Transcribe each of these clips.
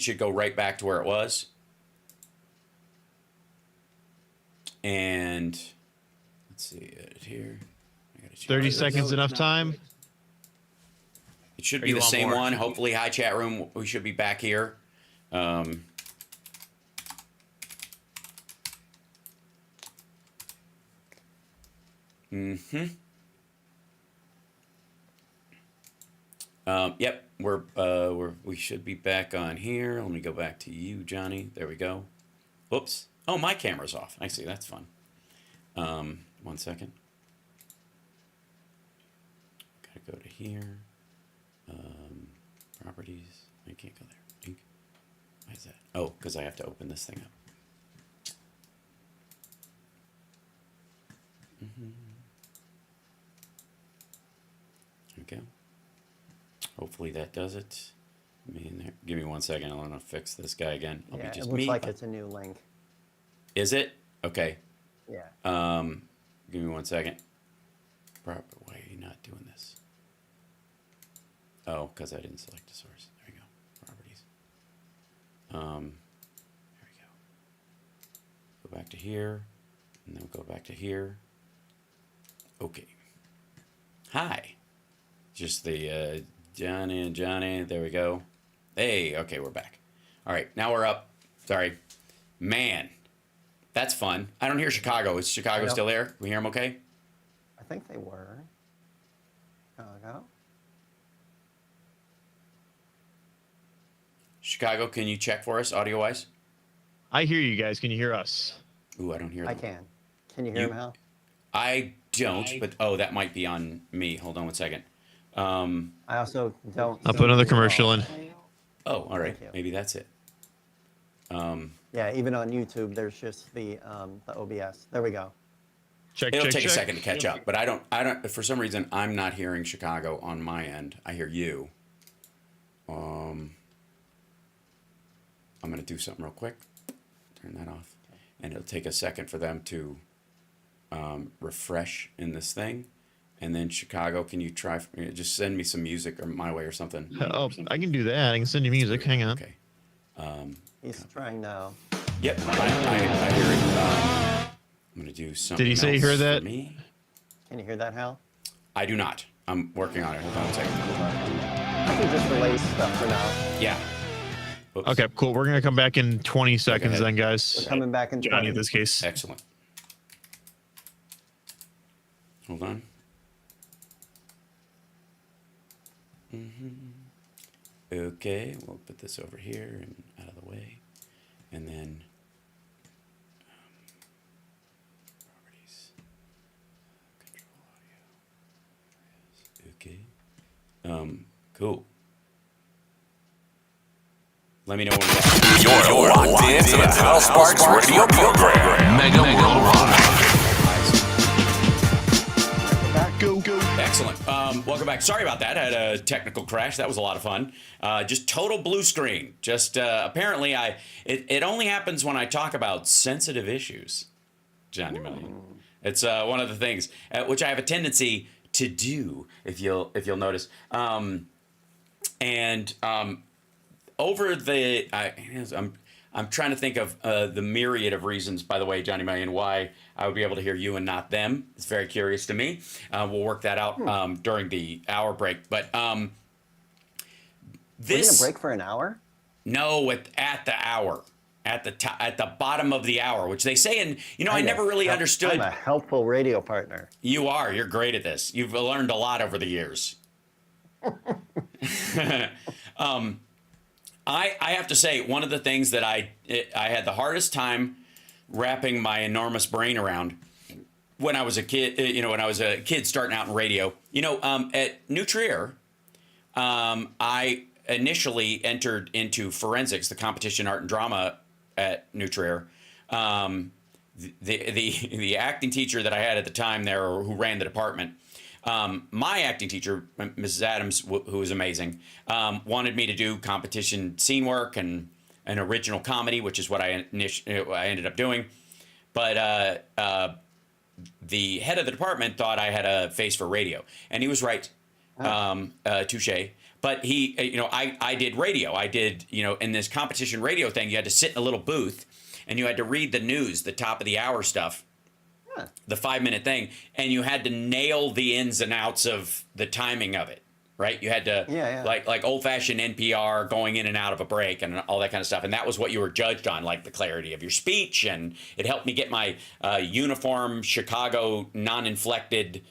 should go right back to where it was. And let's see, edit here. 30 seconds enough time? It should be the same one. Hopefully, hi chat room. We should be back here. Yep, we should be back on here. Let me go back to you, Johnny. There we go. Whoops. Oh, my camera's off. I see. That's fun. 1 second. Gotta go to here. Properties. I can't go there. Ink. Why is that? Oh, because I have to open this thing up. Okay. Hopefully that does it. Give me 1 second. I want to fix this guy again. Yeah, it looks like it's a new link. Is it? Okay. Yeah. Give me 1 second. Why are you not doing this? Oh, because I didn't select the source. There we go. Properties. There we go. Go back to here, and then we'll go back to here. Okay. Hi. Just the Johnny and Johnny. There we go. Hey, okay, we're back. All right, now we're up. Sorry. Man, that's fun. I don't hear Chicago. Is Chicago still there? Can we hear them okay? I think they were. Chicago. Chicago, can you check for us audio-wise? I hear you guys. Can you hear us? Ooh, I don't hear them. I can. Can you hear them, Hal? I don't, but that might be on me. Hold on 1 second. I also don't. I'll put another commercial in. Oh, all right. Maybe that's it. Yeah, even on YouTube, there's just the OBS. There we go. It'll take a second to catch up, but I don't. For some reason, I'm not hearing Chicago on my end. I hear you. I'm going to do something real quick. Turn that off. And it'll take a second for them to refresh in this thing. And then Chicago, can you try, just send me some music or my way or something? Oh, I can do that. I can send you music. Hang on. Okay. He's trying now. Yep, I hear it. I'm going to do something. Did he say he heard that? Can you hear that, Hal? I do not. I'm working on it. Hold on 1 second. I can just relay stuff for now. Yeah. Oops. Okay, cool. We're going to come back in 20 seconds then, guys. We're coming back in 20. Johnny in this case. Excellent. Hold on. Okay, we'll put this over here and out of the way. And then properties. Control audio. Okay. Cool. Let me know when you're locked into the Hal Sparks radio program. Mega Worldwide. Go. Excellent. Welcome back. Sorry about that. I had a technical crash. That was a lot of fun. Just total blue screen. Just apparently, it only happens when I talk about sensitive issues, Johnny Million. It's one of the things which I have a tendency to do, if you'll notice. Over the, I'm trying to think of the myriad of reasons, by the way, Johnny Million, why I would be able to hear you and not them. It's very curious to me. We'll work that out during the hour break. But We're gonna break for an hour? No, at the hour, at the bottom of the hour, which they say. And I never really understood. I'm a helpful radio partner. You are. You're great at this. You've learned a lot over the years. I have to say, one of the things that I had the hardest time wrapping my enormous brain around when I was a kid, when I was a kid starting out in radio, at New Trier, I initially entered into forensics, the competition art and drama at New Trier. The acting teacher that I had at the time there, or who ran the department, my acting teacher, Mrs. Adams, who was amazing, wanted me to do competition scene work and an original comedy, which is what I ended up doing. But the head of the department thought I had a face for radio, and he was right. Touche. But he, I did radio. I did, in this competition radio thing, you had to sit in a little booth and you had to read the news, the top of the hour stuff, the 5-minute thing, and you had to nail the ins and outs of the timing of it, right? You had to, like old-fashioned NPR going in and out of a break and all that kind of stuff. And that was what you were judged on, like the clarity of your speech. And it helped me get my uniform Chicago non-inflected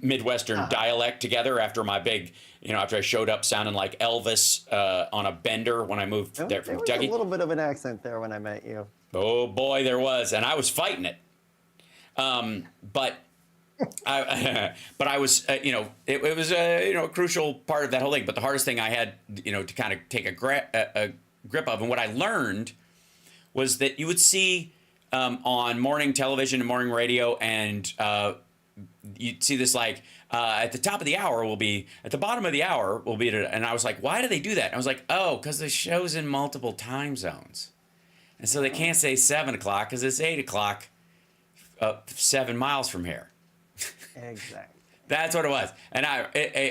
Midwestern dialect together after my big, after I showed up sounding like Elvis on a bender when I moved there from Kentucky. There was a little bit of an accent there when I met you. Oh boy, there was, and I was fighting it. But I was, it was a crucial part of that whole thing. But the hardest thing I had, to kind of take a grip of, and what I learned was that you would see on morning television and morning radio, and you'd see this like at the top of the hour will be, at the bottom of the hour will be, and I was like, why do they do that? And I was like, oh, because the show's in multiple time zones, and so they can't say 7 o'clock because it's 8 o'clock. 7 miles from here. Exactly. That's what it was. And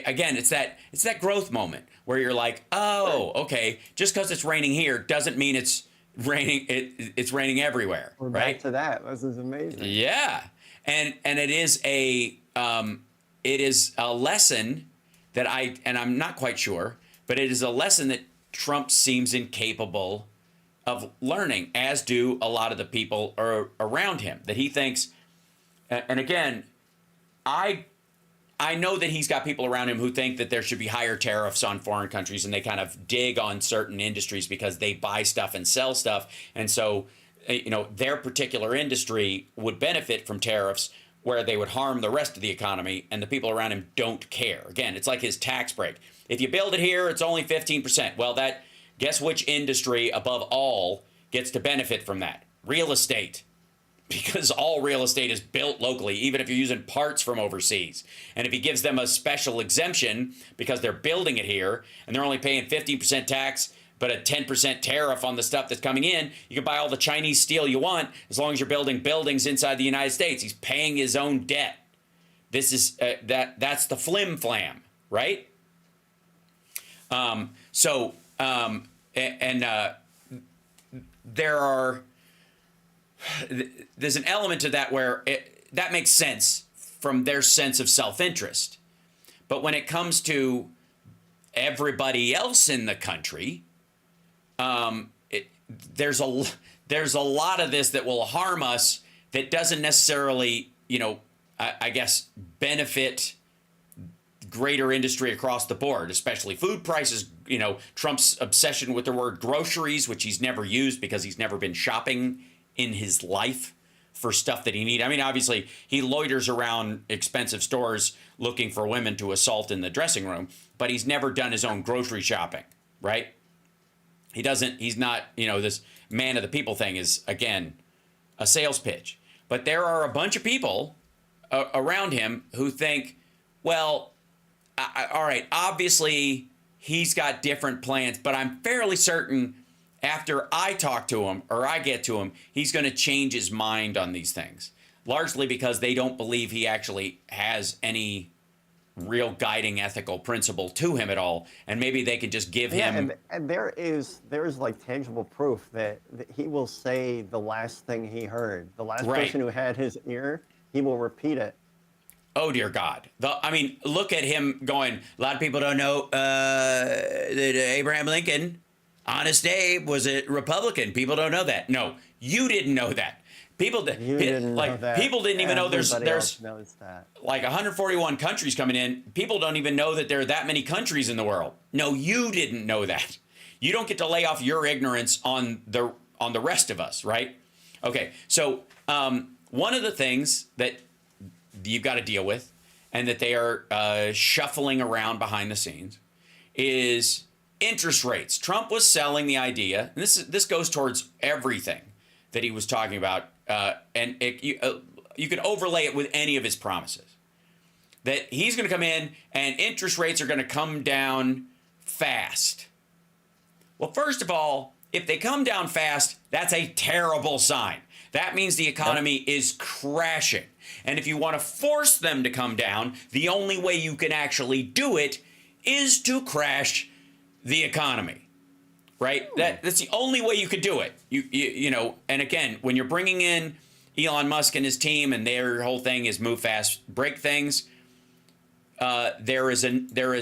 again, it's that growth moment where you're like, oh, okay, just because it's raining here doesn't mean it's raining. It's raining everywhere. We're right? back to that. This is amazing. Yeah, and it is a lesson that I'm not quite sure, but it is a lesson that Trump seems incapable of learning, as do a lot of the people around him, that he thinks, and again, I know that he's got people around him who think that there should be higher tariffs on foreign countries, and they kind of dig on certain industries because they buy stuff and sell stuff, and so their particular industry would benefit from tariffs where they would harm the rest of the economy, and the people around him don't care. Again, it's like his tax break. If you build it here, it's only 15%. Well, guess which industry above all gets to benefit from that? Real estate. Because all real estate is built locally, even if you're using parts from overseas. And if he gives them a special exemption because they're building it here and they're only paying 15% tax, but a 10% tariff on the stuff that's coming in, you can buy all the Chinese steel you want as long as you're building buildings inside the United States. He's paying his own debt. This is that's the flim flam, right? There's an element to that where that makes sense from their sense of self-interest. But when it comes to everybody else in the country, there's a lot of this that will harm us that doesn't necessarily, I guess, benefit greater industry across the board, especially food prices. Trump's obsession with the word groceries, which he's never used because he's never been shopping in his life for stuff that he needs. I mean, obviously, he loiters around expensive stores looking for women to assault in the dressing room, but he's never done his own grocery shopping, right? He's not, this man of the people thing is, again, a sales pitch. But there are a bunch of people around him who think, well, all right, obviously he's got different plans, but I'm fairly certain after I talk to him or I get to him, he's going to change his mind on these things, largely because they don't believe he actually has any real guiding ethical principle to him at all. And maybe they could just give him. And there is like tangible proof that he will say the last thing he heard. The last person who had his ear, he will repeat it. Oh, dear God. Look at him going, a lot of people don't know that Abraham Lincoln, Honest Abe, was a Republican. People don't know that. No, you didn't know that. People didn't know that. People didn't even know there's like 141 countries coming in. People don't even know that there are that many countries in the world. No, you didn't know that. You don't get to lay off your ignorance on the rest of us, right? Okay, so one of the things that you've got to deal with, and that they are shuffling around behind the scenes, is interest rates. Trump was selling the idea, and this goes towards everything that he was talking about, and you can overlay it with any of his promises, that he's going to come in and interest rates are going to come down fast. Well, first of all, if they come down fast, that's a terrible sign. That means the economy is crashing. And if you want to force them to come down, the only way you can actually do it is to crash the economy. Right? That's the only way you could do it. You know, and again, when you're bringing in Elon Musk and his team and their whole thing is move fast, break things, there is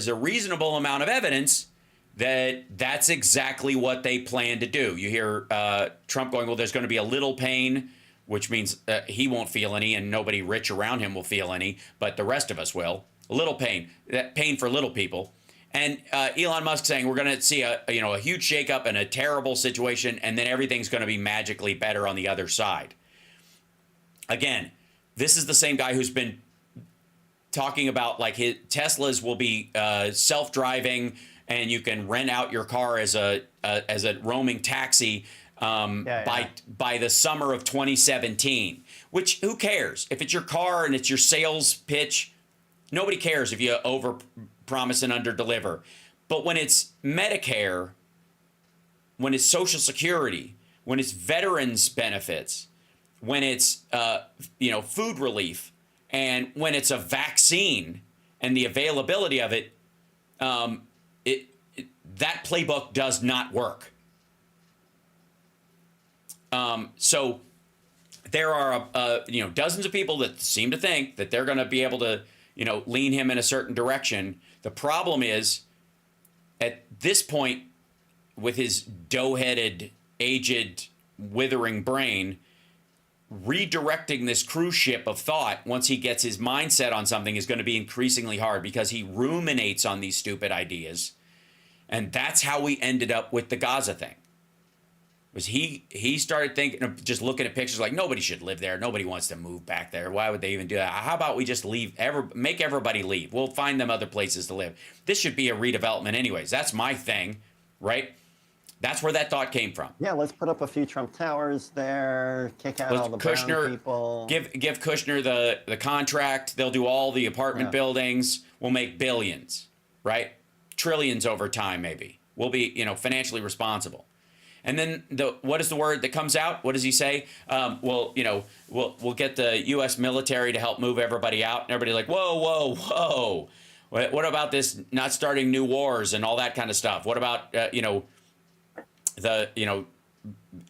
a reasonable amount of evidence that that's exactly what they plan to do. You hear Trump going, well, there's going to be a little pain, which means he won't feel any and nobody rich around him will feel any, but the rest of us will. A little pain, that pain for little people. And Elon Musk saying we're going to see a huge shakeup and a terrible situation, and then everything's going to be magically better on the other side. Again, this is the same guy who's been talking about like his Teslas will be self-driving, and you can rent out your car as a roaming taxi by the summer of 2017. Which who cares if it's your car and it's your sales pitch? Nobody cares if you over promise and under deliver. But when it's Medicare, when it's Social Security, when it's veterans benefits, when it's food relief, and when it's a vaccine and the availability of it, that playbook does not work. So there are dozens of people that seem to think that they're going to be able to lean him in a certain direction. The problem is, at this point, with his dough-headed, aged, withering brain, redirecting this cruise ship of thought once he gets his mindset on something is going to be increasingly hard because he ruminates on these stupid ideas. And that's how we ended up with the Gaza thing. Was he started thinking of just looking at pictures like nobody should live there. Nobody wants to move back there. Why would they even do that? How about we just leave, make everybody leave. We'll find them other places to live. This should be a redevelopment anyways. That's my thing, right? That's where that thought came from. Yeah, let's put up a few Trump towers there, kick out all the brown people. Give Kushner the contract. They'll do all the apartment buildings. We'll make billions, right? Trillions over time, maybe. We'll be, financially responsible. And then what is the word that comes out? What does he say? We'll get the U.S. military to help move everybody out. And everybody's like, whoa. What about this not starting new wars and all that kind of stuff? What about,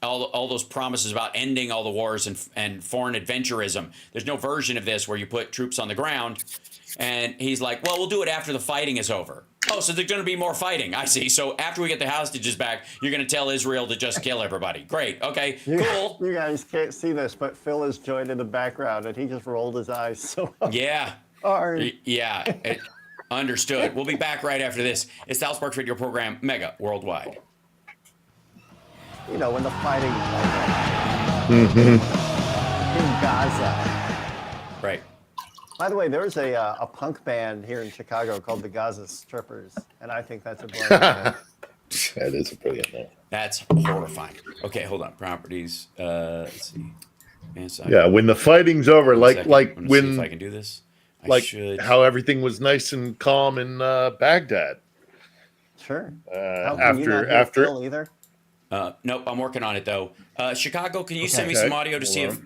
all those promises about ending all the wars and foreign adventurism? There's no version of this where you put troops on the ground. And he's like, well, we'll do it after the fighting is over. Oh, so there's going to be more fighting. I see. So after we get the hostages back, you're going to tell Israel to just kill everybody. Great. Okay, cool. You guys can't see this, but Phil is joined in the background, and he just rolled his eyes so hard. Yeah. Understood. We'll be back right after this. It's the South Sparks radio program, Mega Worldwide. When the fighting in Gaza. Right. By the way, there's a punk band here in Chicago called the Gaza Strippers, and I think that's a brilliant name. That is a brilliant name. That's horrifying. Okay, hold on. Properties. Let's see. Yeah, when the fighting's over, like when see if I can do this. How everything was nice and calm in Baghdad. Sure. After Phil either. Nope, I'm working on it though. Chicago, can you send me some audio to see if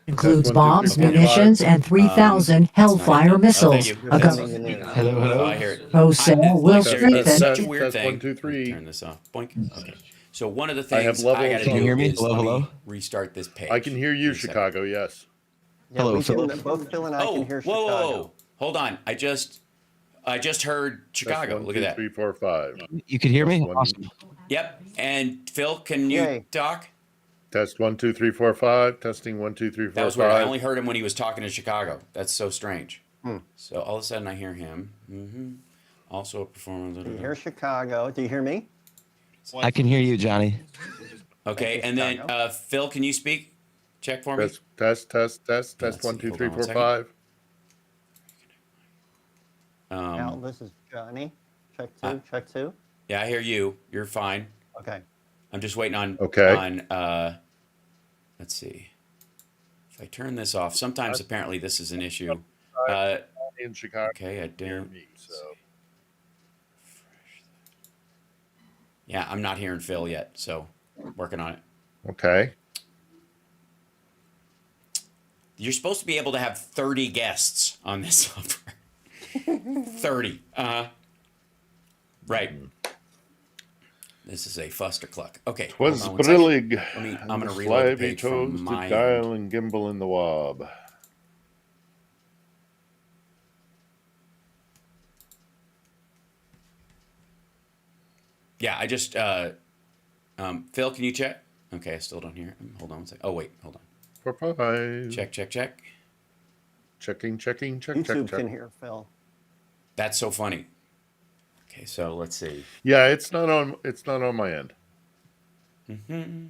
includes bombs, munitions, and 3,000 Hellfire missiles. Hello. I hear it. Wholesale will strengthen. Such a weird thing. 1, 2, 3. Turn this off. Boink. Okay. So one of the things I got to Can do you hear me? is Hello? restart this page. I can hear you, Chicago. Yes. Yeah, Hello, both Phil and I can hear Chicago. Whoa. Hold on. I just heard Chicago. One, Look two, at that. 3, 4, 5. You can hear me? One. Awesome. Yep. And Phil, can you Yay. talk? Test 1, 2, 3, 4, 5. Testing 1, 2, 3, 4, 5. That was weird. I only heard him when he was talking to Chicago. That's so strange. So all of a sudden I hear him. Also a performance. Do you hear Chicago? Do you hear me? I can hear you, Johnny. Okay, and then Phil, can you speak? Check for me. Test. Let's 1, see. 2, Hold 3, on one 4, 5. Al, this is Johnny. Check two. Yeah, I hear you. You're fine. Okay. I'm just waiting on. Okay. Let's see. If I turn this off, sometimes apparently this is an issue. In Chicago. Okay, I Hear don't. me, so. Yeah, I'm not hearing Phil yet, so working on it. Okay. You're supposed to be able to have 30 guests on this software. 30. Right. This is a fustercluck. Okay. Twas hold on one second. brillig. I'm going to reload the Slivy page from toes my did guile end. and gimble in the wob. Yeah, I just, Phil, can you check? Okay, I still don't hear it. Hold on one second. Oh, wait, hold on. Bye-bye. Check. Checking, check, YouTube check. can hear Phil. That's so funny. Okay, so let's see. Yeah, it's not on my end. Mm-hmm.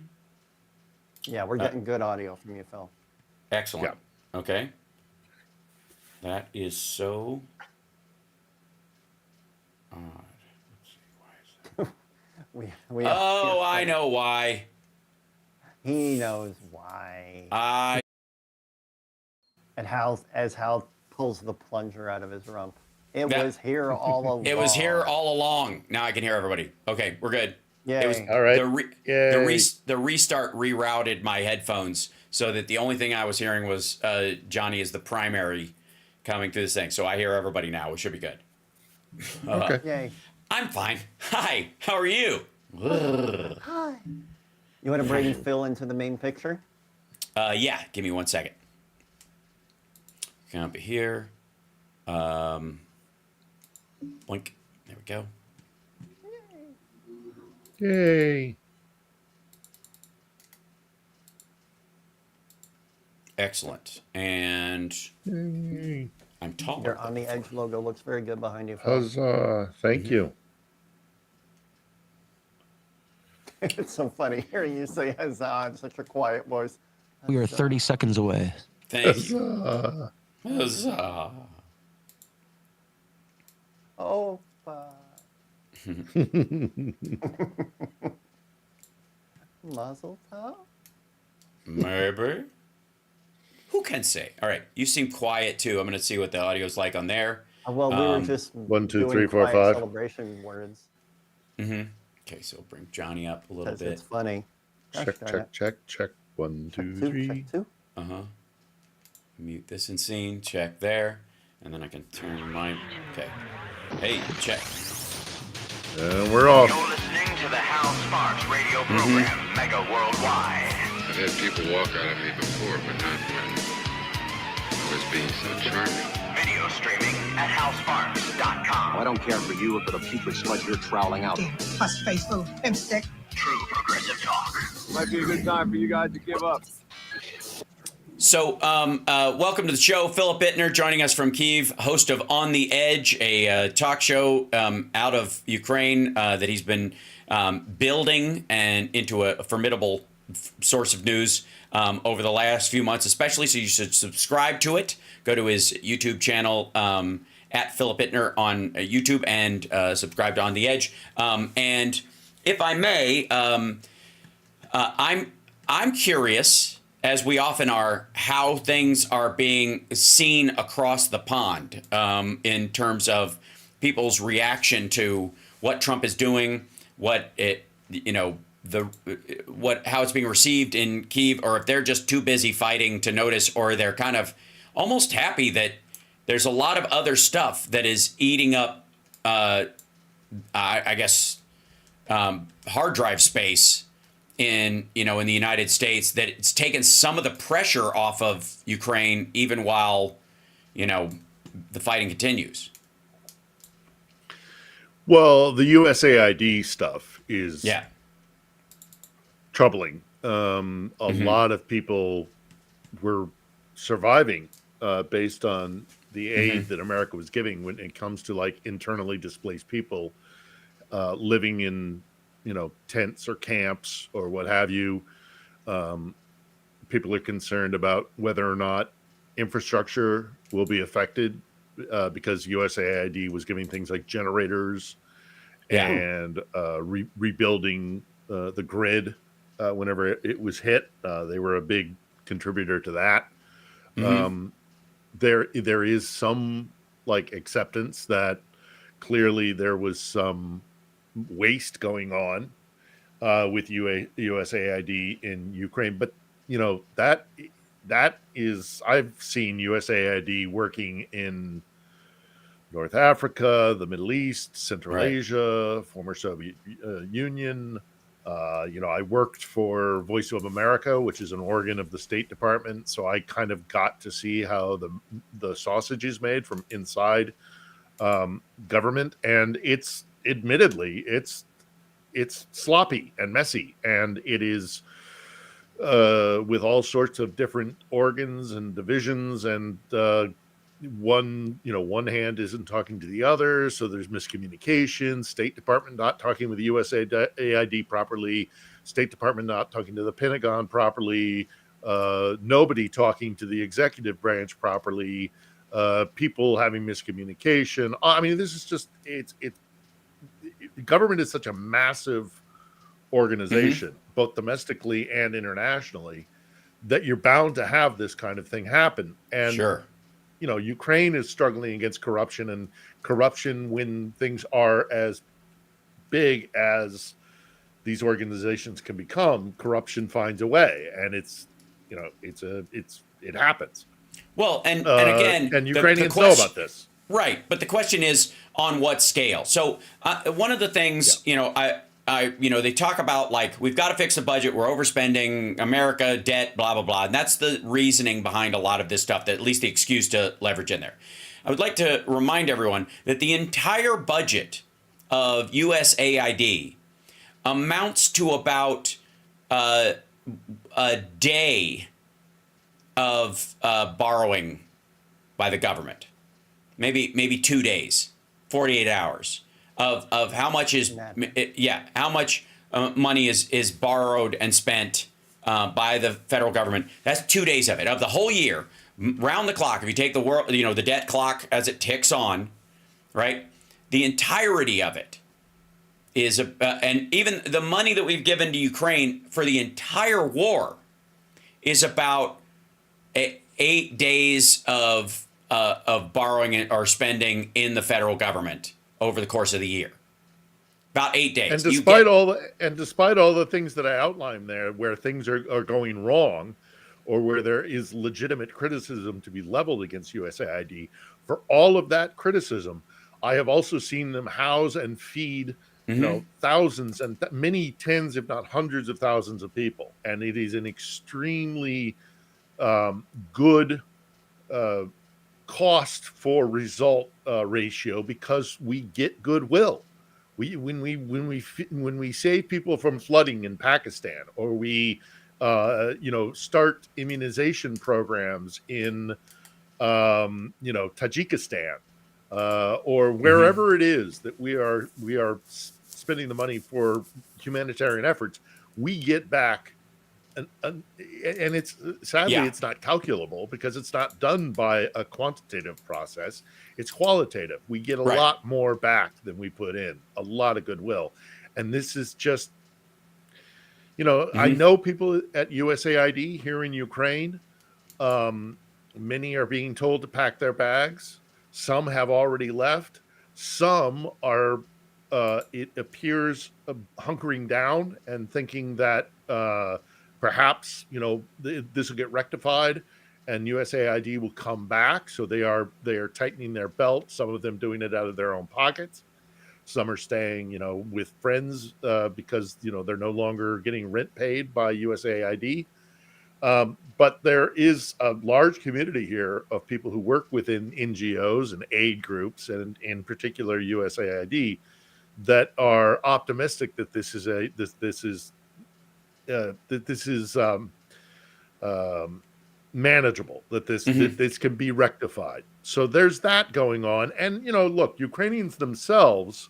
Yeah, we're getting good audio from you, Phil. Excellent. Yeah. Okay. That is so odd. Let's see, why is that? We I know why. He knows why. And as Hal pulls the plunger out of his rump. It was here all along. It was here all along. Now I can hear everybody. Okay, we're good. Yay. It was All right. the restart rerouted my headphones so that the only thing I was hearing was Johnny is the primary coming through this thing. So I hear everybody now. We should be good. Okay. Yay. I'm fine. Hi. How are you? Hi. You want to bring Phil into the main picture? Yeah. Give me 1 second. Come up here. Blink. There we go. Yay. Excellent. And Yay. I'm taller. Your On the Edge logo looks very good behind you, Phil. Huzzah. Thank you. It's so funny hearing you say huzzah in such a quiet voice. We are 30 seconds away. Thank you. Huzzah. Huzzah. Oh, Mazel tov? Maybe. Who can say? All right. You seem quiet too. I'm going to see what the audio's like on there. Well, we were just 1, 2, doing 3, 4, quiet 5. celebration words. Mm-hmm. Okay, so bring Johnny up a little Because bit. it's funny. Gosh Check, darn check, it. check. 1, 2, Check 3. Check two. Uh-huh. Mute this in scene. Check there. And then I can turn mine. Okay. Hey, check. And we're off. You're listening to the Hal Sparks radio program, Mega Worldwide. I've had people walk out of me before, but not when I was being so charming. Video streaming at halsparks.com. I don't care for you or for the putrid sludge you're troweling out. Puss-faced little pimp stick. True progressive talk. Might be a good time for you guys to give up. So, welcome to the show. Philip Ittner joining us from Kyiv, host of On the Edge, a talk show out of Ukraine that he's been building and into a formidable source of news over the last few months, especially. So you should subscribe to it. Go to his YouTube channel at Philip Ittner on YouTube and subscribe to On the Edge. And if I may, I'm curious, as we often are, how things are being seen across the pond in terms of people's reaction to what Trump is doing, how it's being received in Kyiv, or if they're just too busy fighting to notice, or they're kind of almost happy that there's a lot of other stuff that is eating up, I guess, hard drive space in the United States, that it's taken some of the pressure off of Ukraine, even while, the fighting continues. Well, the USAID stuff is troubling. A lot of people were surviving based on the aid that America was giving when it comes to like internally displaced people living in tents or camps or what have you. People are concerned about whether or not infrastructure will be affected because USAID was giving things like generators and rebuilding the grid whenever it was hit. They were a big contributor to that. There is some acceptance that clearly there was some waste going on with USAID in Ukraine, but that is, I've seen USAID working in North Africa, the Middle East, Central Right. Asia, former Soviet Union. I worked for Voice of America, which is an organ of the State Department, so I kind of got to see how the sausage is made from inside government, and it's admittedly it's sloppy and messy, and it is with all sorts of different organs and divisions, and one hand isn't talking to the other, so there's miscommunication. State Department not talking with the USAID properly, State Department not talking to the Pentagon properly, nobody talking to the executive branch properly, people having miscommunication. I mean, this is just government is such a massive organization, both domestically and internationally, that you're bound to have this kind of thing happen. And Sure. Ukraine is struggling against corruption, and corruption, when things are as big as these organizations can become, corruption finds a way, and it happens. Well, and again, and Ukrainians know about this, right? But the question is, on what scale? So one of the things, they talk about, like, we've got to fix the budget, we're overspending, America, debt, blah, blah, blah. And that's the reasoning behind a lot of this stuff, that at least the excuse to leverage in there. I would like to remind everyone that the entire budget of USAID amounts to about a day of borrowing by the government. Maybe 2 days, 48 hours. Of how much is how much money is borrowed and spent by the federal government. That's 2 days of it, of the whole year, round the clock. If you take the debt clock as it ticks on, right, the entirety of it is and even the money that we've given to Ukraine for the entire war is about 8 days of borrowing or spending in the federal government over the course of the year. About 8 days. And despite all the things that I outlined there, where things are going wrong, or where there is legitimate criticism to be leveled against USAID, for all of that criticism, I have also seen them house and feed thousands and many tens, if not hundreds of thousands of people. And it is an extremely good cost for result ratio, because we get goodwill. When we save people from flooding in Pakistan, or we start immunization programs in Tajikistan, or wherever it is that we are spending the money for humanitarian efforts, we get back. And it's sadly it's not calculable, because it's not done by a quantitative process. It's qualitative. We get a lot more back than we put in, a lot of goodwill. And this is just, I know people at USAID here in Ukraine, many are being told to pack their bags. Some have already left. Some are, it appears, hunkering down and thinking that perhaps this will get rectified and USAID will come back. So they are tightening their belt. Some of them doing it out of their own pockets. Some are staying with friends because they're no longer getting rent paid by USAID. But there is a large community here of people who work within NGOs and aid groups, and in particular USAID, that are optimistic that this is manageable, that this can be rectified. So there's that going on. And look, Ukrainians themselves,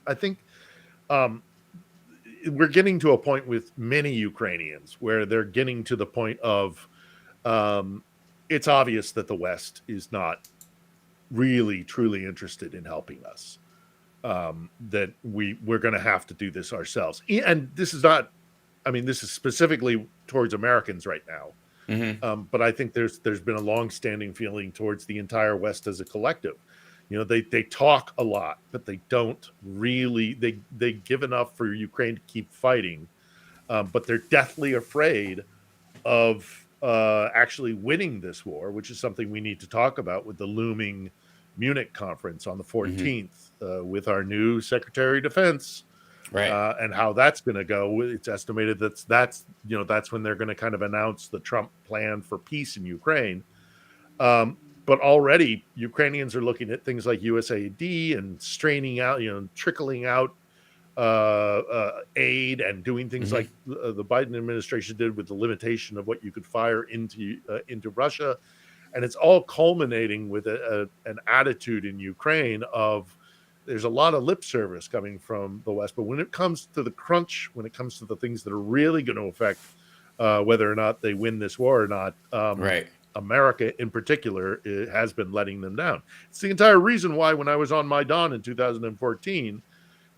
I think we're getting to a point with many Ukrainians where they're getting to the point of it's obvious that the West is not really truly interested in helping us, that we're going to have to do this ourselves. And this is not, this is specifically towards Americans right now. But I think there's been a long-standing feeling towards the entire West as a collective. They talk a lot, but they don't really, they give enough for Ukraine to keep fighting. But they're deathly afraid of actually winning this war, which is something we need to talk about with the looming Munich conference on the 14th with our new Secretary of Defense, right? And how that's going to go. It's estimated that's when they're going to kind of announce the Trump plan for peace in Ukraine. But already Ukrainians are looking at things like USAID and straining out, trickling out aid and doing things like the Biden administration did with the limitation of what you could fire into Russia. And it's all culminating with an attitude in Ukraine of there's a lot of lip service coming from the West. But when it comes to the crunch, when it comes to the things that are really going to affect whether or not they win this war or not, Right. America in particular has been letting them down. It's the entire reason why when I was on Maidan in 2014,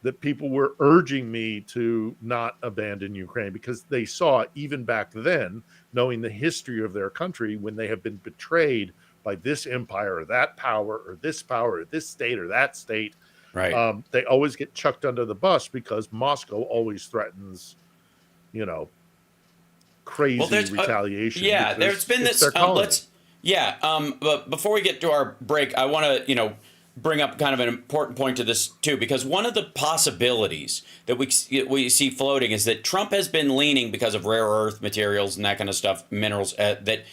that people were urging me to not abandon Ukraine, because they saw even back then, knowing the history of their country, when they have been betrayed by this empire or that power or this state or that state, right? They always get chucked under the bus because Moscow always threatens, crazy retaliation. There's been this. But before we get to our break, I want to, bring up kind of an important point to this too, because one of the possibilities that we see floating is that Trump has been leaning, because of rare earth materials and that kind of stuff, minerals, that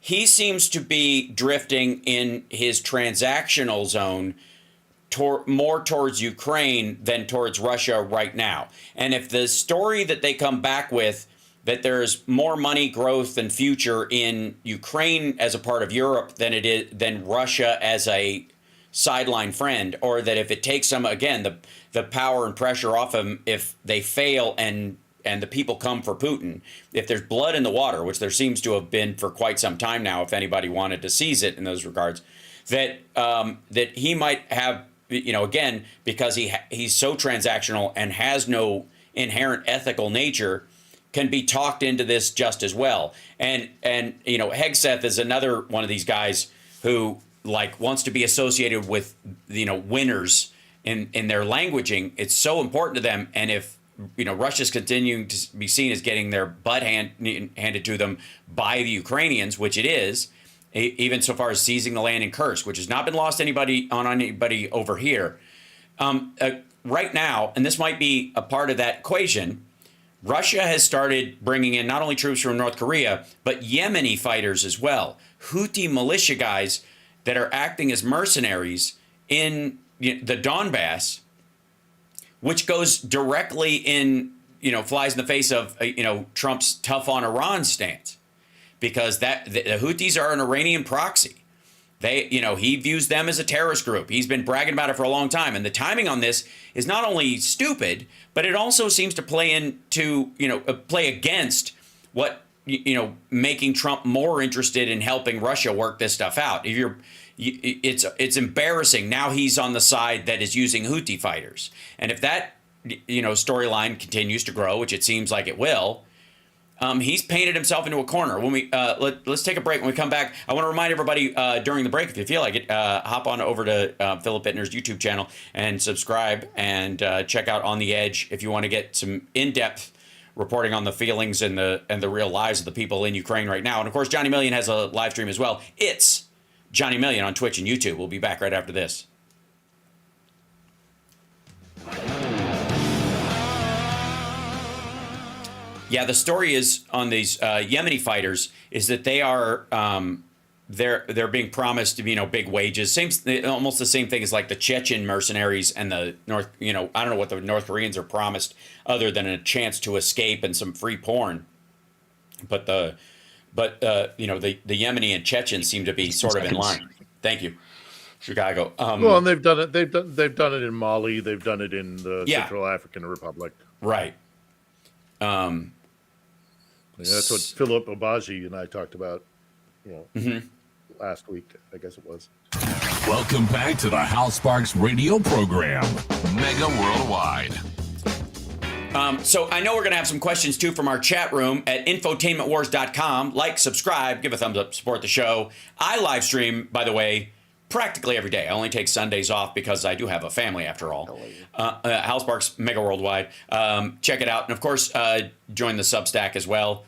he seems to be drifting in his transactional zone more towards Ukraine than towards Russia right now. And if the story that they come back with, that there's more money, growth, and future in Ukraine as a part of Europe than Russia as a sideline friend, or that if it takes them, again, the power and pressure off them if they fail and the people come for Putin, if there's blood in the water, which there seems to have been for quite some time now, if anybody wanted to seize it in those regards, that he might have, again, because he's so transactional and has no inherent ethical nature, can be talked into this just as well. And Hegseth is another one of these guys who wants to be associated with winners in their languaging. It's so important to them. And if Russia's continuing to be seen as getting their butt handed to them by the Ukrainians, which it is, even so far as seizing the land in Kursk, which has not been lost on anybody over here. Right now, and this might be a part of that equation, Russia has started bringing in not only troops from North Korea, but Yemeni fighters as well. Houthi militia guys that are acting as mercenaries in the Donbass, which goes directly flies in the face of, Trump's tough on Iran stance. Because the Houthis are an Iranian proxy. He views them as a terrorist group. He's been bragging about it for a long time. And the timing on this is not only stupid, but it also seems to play against what, making Trump more interested in helping Russia work this stuff out. It's embarrassing. Now he's on the side that is using Houthi fighters. And if that, storyline continues to grow, which it seems like it will, he's painted himself into a corner. When we let's take a break. When we come back, I want to remind everybody during the break, if you feel like it, hop on over to Philip Ittner's YouTube channel and subscribe, and check out On the Edge if you want to get some in-depth reporting on the feelings and the real lives of the people in Ukraine right now. And of course, Johnny Million has a live stream as well. It's Johnny Million on Twitch and YouTube. We'll be back right after this. Yeah, the story is on these Yemeni fighters is that they are they're being promised to be big wages. Almost the same thing as like the Chechen mercenaries and the North. I don't know what the North Koreans are promised other than a chance to escape and some free porn. But the Yemeni and Chechens seem to be sort of in line. Thank you, Chicago. Well, and they've done it. They've done it in Mali. They've done it in the Central African Republic. Right. That's what Philip Obaji and I talked about, last week, I guess it was. Welcome back to the Hal Sparks radio program, Mega Worldwide. So I know we're going to have some questions, too, from our chat room at infotainmentwars.com. Like, subscribe, give a thumbs up, support the show. I live stream, by the way, practically every day. I only take Sundays off because I do have a family, after all. Hal Sparks, Mega Worldwide. Check it out. And, of course, join the Substack as well.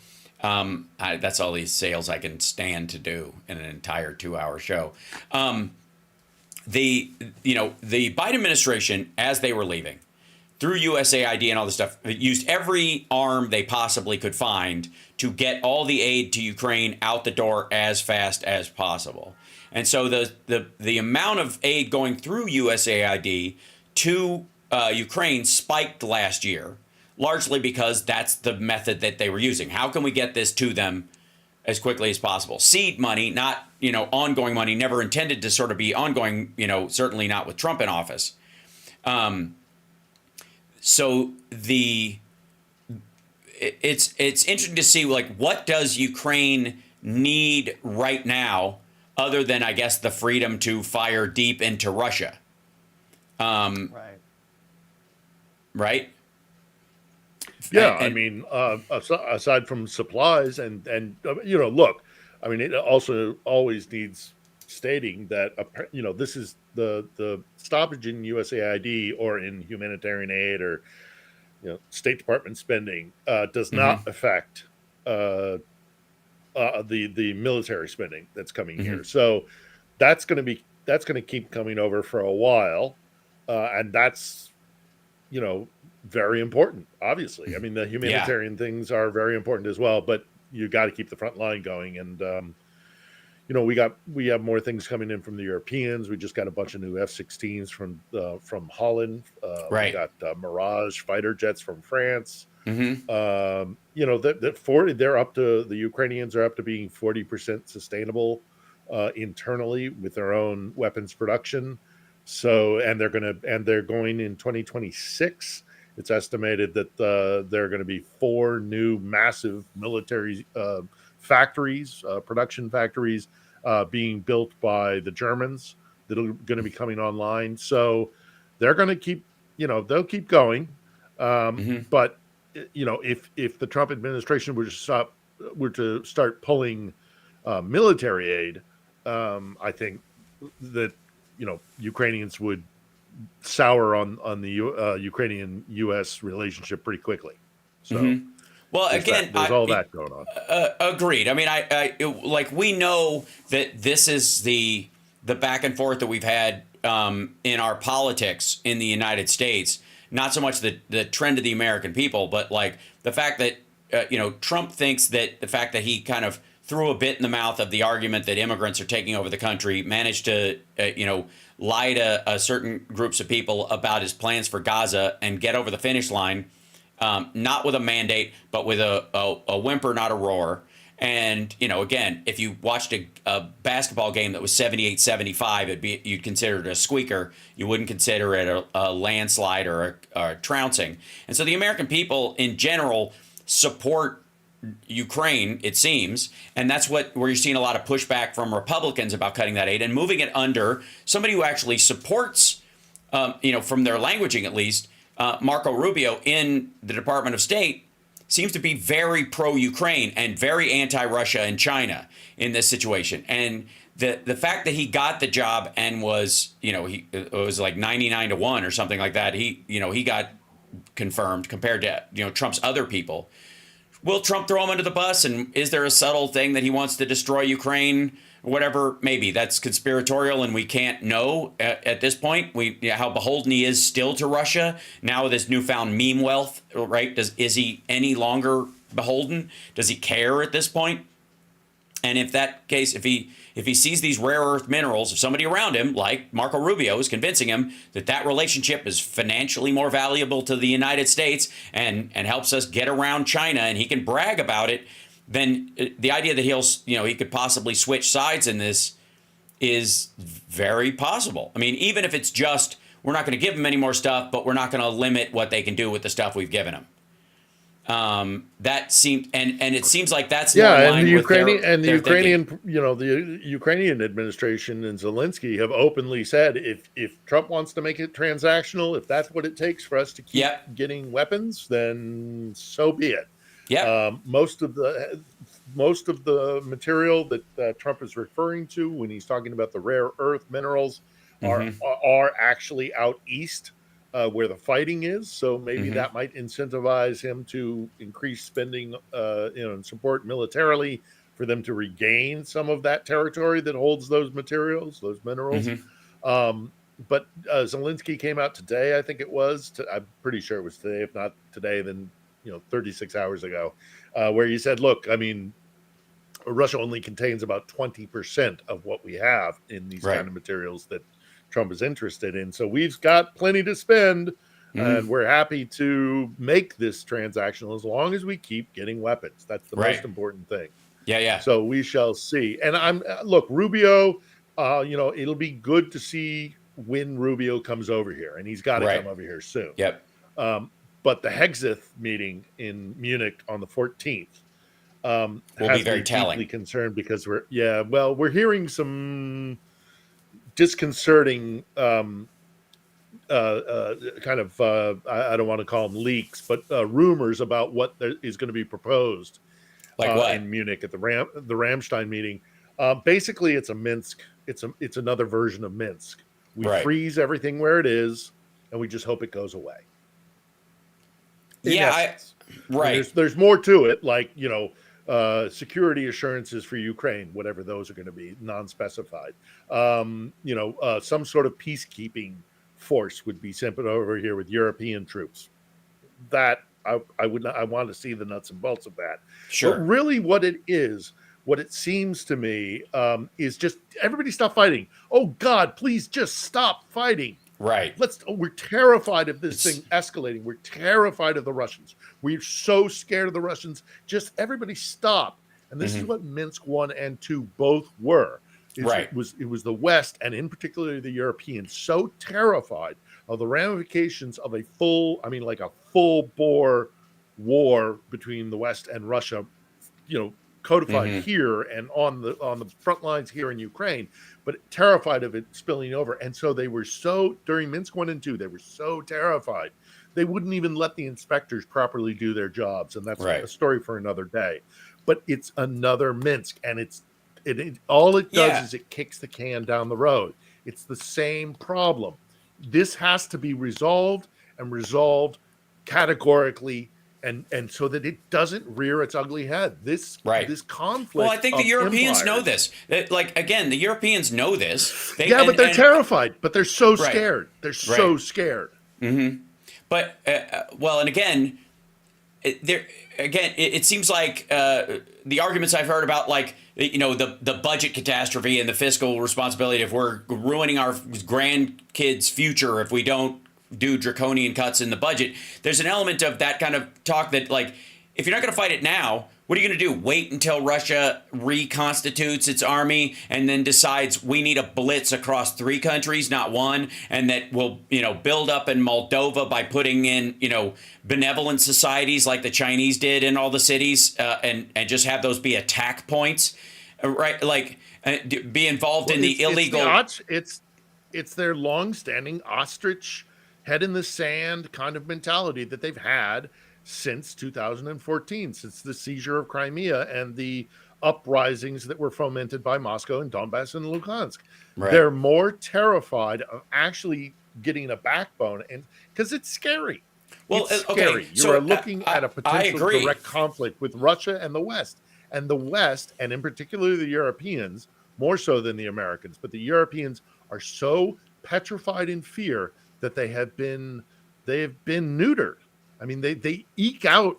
That's all these sales I can stand to do in an entire 2-hour show. The Biden administration, as they were leaving, through USAID and all this stuff, used every arm they possibly could find to get all the aid to Ukraine out the door as fast as possible. And so the amount of aid going through USAID to Ukraine spiked last year, largely because that's the method that they were using. How can we get this to them as quickly as possible? Seed money, not, ongoing money, never intended to sort of be ongoing, certainly not with Trump in office. So it's interesting to see, like, what does Ukraine need right now, other than, I guess, the freedom to fire deep into Russia? Right. Yeah, I mean, aside from supplies and look, I mean, it also always needs stating that this is the stoppage in USAID or in humanitarian aid or State Department spending does not affect the military spending that's coming here. So that's going to keep coming over for a while, and that's very important, obviously. I mean, the humanitarian things are very important as well, but you got to keep the front line going. And, we have more things coming in from the Europeans. We just got a bunch of new F-16s from Holland. We got Mirage fighter jets from France. They're up to, the Ukrainians are up to being 40% sustainable internally with their own weapons production. So, and they're going in 2026. It's estimated that there are going to be 4 new massive military factories, production factories, being built by the Germans that are going to be coming online. So they're going to keep, they'll keep going. But if the Trump administration were to start pulling military aid, I think that Ukrainians would sour on the Ukrainian-U.S. relationship pretty quickly. So, well, again, there's all that going on. Agreed. I mean, we know that this is the back and forth that we've had in our politics in the United States. Not so much the trend of the American people, but like the fact that Trump thinks that the fact that he kind of threw a bit in the mouth of the argument that immigrants are taking over the country, managed to, lie to certain groups of people about his plans for Gaza and get over the finish line, not with a mandate, but with a whimper, not a roar. And, again, if you watched a basketball game that was 78-75, you'd consider it a squeaker. You wouldn't consider it a landslide or a trouncing. And so the American people in general support Ukraine, it seems, and that's where you're seeing a lot of pushback from Republicans about cutting that aid and moving it under somebody who actually supports, from their languaging at least, Marco Rubio in the Department of State seems to be very pro-Ukraine and very anti-Russia and China in this situation. And the fact that he got the job and was, it was like 99-1 or something like that. He got confirmed compared to, Trump's other people. Will Trump throw him under the bus? And is there a subtle thing that he wants to destroy Ukraine? Whatever, maybe that's conspiratorial and we can't know at this point. How beholden he is still to Russia now with his newfound meme wealth, right? Is he any longer beholden? Does he care at this point? And if that case, if he sees these rare earth minerals, if somebody around him, like Marco Rubio, is convincing him that relationship is financially more valuable to the United States and helps us get around China, and he can brag about it, then the idea that he could possibly switch sides in this is very possible. I mean, even if it's just, we're not going to give them any more stuff, but we're not going to limit what they can do with the stuff we've given them. That seemed, and it seems like that's more in line and the with Ukrainian their Ukrainian thinking. the Ukrainian administration and Zelensky have openly said if Trump wants to make it transactional, if that's what it takes for us to keep getting weapons, then so be it. Most of the material that Trump is referring to when he's talking about the rare earth minerals are actually out east. where the fighting is. So maybe that might incentivize him to increase spending, and support militarily for them to regain some of that territory that holds those materials, those minerals. But Zelensky came out today, I think it was. I'm pretty sure it was today. If not today, then 36 hours ago, where he said, "Look, I mean, Russia only contains about 20% of what we have in these kind of materials that Trump is interested in. So we've got plenty to spend, and we're happy to make this transactional as long as we keep getting weapons. That's the most important thing." Yeah. So we shall see. And look, Rubio, it'll be good to see when Rubio comes over here, and he's got to come over here soon. But the Hexith meeting in Munich on the 14th will be very telling. Deeply concerned because we're hearing some disconcerting kind of I don't want to call them leaks, but rumors about what is going to be proposed in Munich at the Ramstein meeting. Basically, it's a Minsk. It's another version of Minsk. We freeze everything where it is, and we just hope it goes away. There's more to it, like security assurances for Ukraine, whatever those are going to be, non-specified. Some sort of peacekeeping force would be sent over here with European troops. That I want to see the nuts and bolts of that. Sure. But really, what it seems to me, is just everybody stop fighting. Oh God, please just stop fighting. Right. We're terrified of this thing escalating. We're terrified of the Russians. We're so scared of the Russians. Just everybody stop. And this is what Minsk 1 and 2 both were. It was the West, and in particular the Europeans, so terrified of the ramifications of a full bore war between the West and Russia, codified here and on the front lines here in Ukraine, but terrified of it spilling over. And so they were during Minsk 1 and 2, they were so terrified they wouldn't even let the inspectors properly do their jobs. And that's a story for another day. But it's another Minsk, and all it does is it kicks the can down the road. It's the same problem. This has to be resolved categorically, and so that it doesn't rear its ugly head. This conflict. Well, I think the Europeans know this. The Europeans know this. But they're terrified. But they're so scared. They're so scared. But it seems like the arguments I've heard about, the budget catastrophe and the fiscal responsibility, if we're ruining our grandkids' future if we don't do draconian cuts in the budget, there's an element of that kind of talk that, if you're not going to fight it now, what are you going to do? Wait until Russia reconstitutes its army and then decides we need a blitz across 3 countries, not one, and that will, build up in Moldova by putting in, benevolent societies like the Chinese did in all the cities, and just have those be attack points, right? Be involved in the illegal. It's their long-standing ostrich head in the sand kind of mentality that they've had since 2014, since the seizure of Crimea and the uprisings that were fomented by Moscow in Donbass and Luhansk. They're more terrified of actually getting a backbone, and because it's scary. Well, it's scary. You are looking at a potential direct conflict with Russia and the West. And the West, and in particular the Europeans, more so than the Americans, but the Europeans are so petrified in fear that they have been neutered. I mean, they eke out,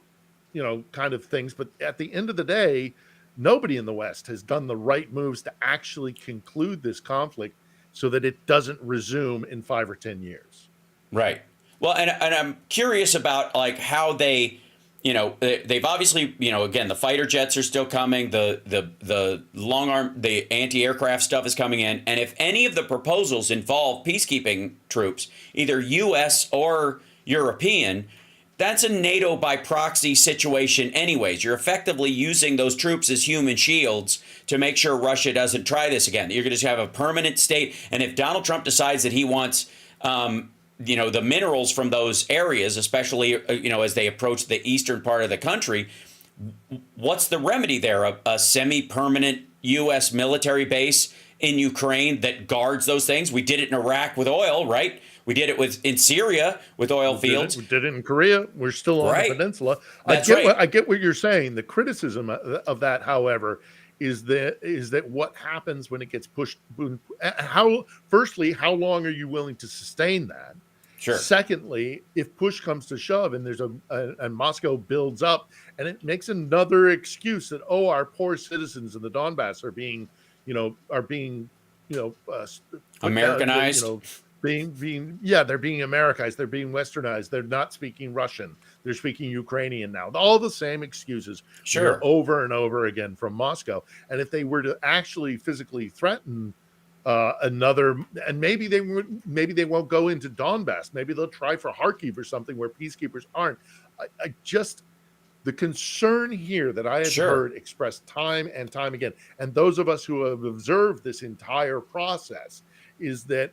kind of things, but at the end of the day, nobody in the West has done the right moves to actually conclude this conflict so that it doesn't resume in 5 or 10 years. Right. Well, and I'm curious about how they, they've obviously, again, the fighter jets are still coming. The long arm, the anti-aircraft stuff is coming in. And if any of the proposals involve peacekeeping troops, either U.S. or European, that's a NATO by proxy situation anyways. You're effectively using those troops as human shields to make sure Russia doesn't try this again. You're going to have a permanent state. And if Donald Trump decides that he wants, the minerals from those areas, especially, as they approach the eastern part of the country, what's the remedy there? A semi-permanent U.S. military base in Ukraine that guards those things? We did it in Iraq with oil, right? We did it in Syria with oil fields. We did it in Korea. We're still on the peninsula. That's I get what you're saying. The criticism of that, however, is that what happens when it gets pushed? Firstly, how long are you willing to sustain that? Sure. Secondly, if push comes to shove and and Moscow builds up and it makes another excuse that, our poor citizens in the Donbass are being Americanized. They're being Americanized. They're being Westernized. They're not speaking Russian. They're speaking Ukrainian now. All the same excuses. Sure. Over and over again from Moscow. And if they were to actually physically threaten another, and maybe they won't go into Donbass. Maybe they'll try for Kharkiv or something where peacekeepers aren't. The concern here that I have heard expressed time and time again, and those of us who have observed this entire process, is that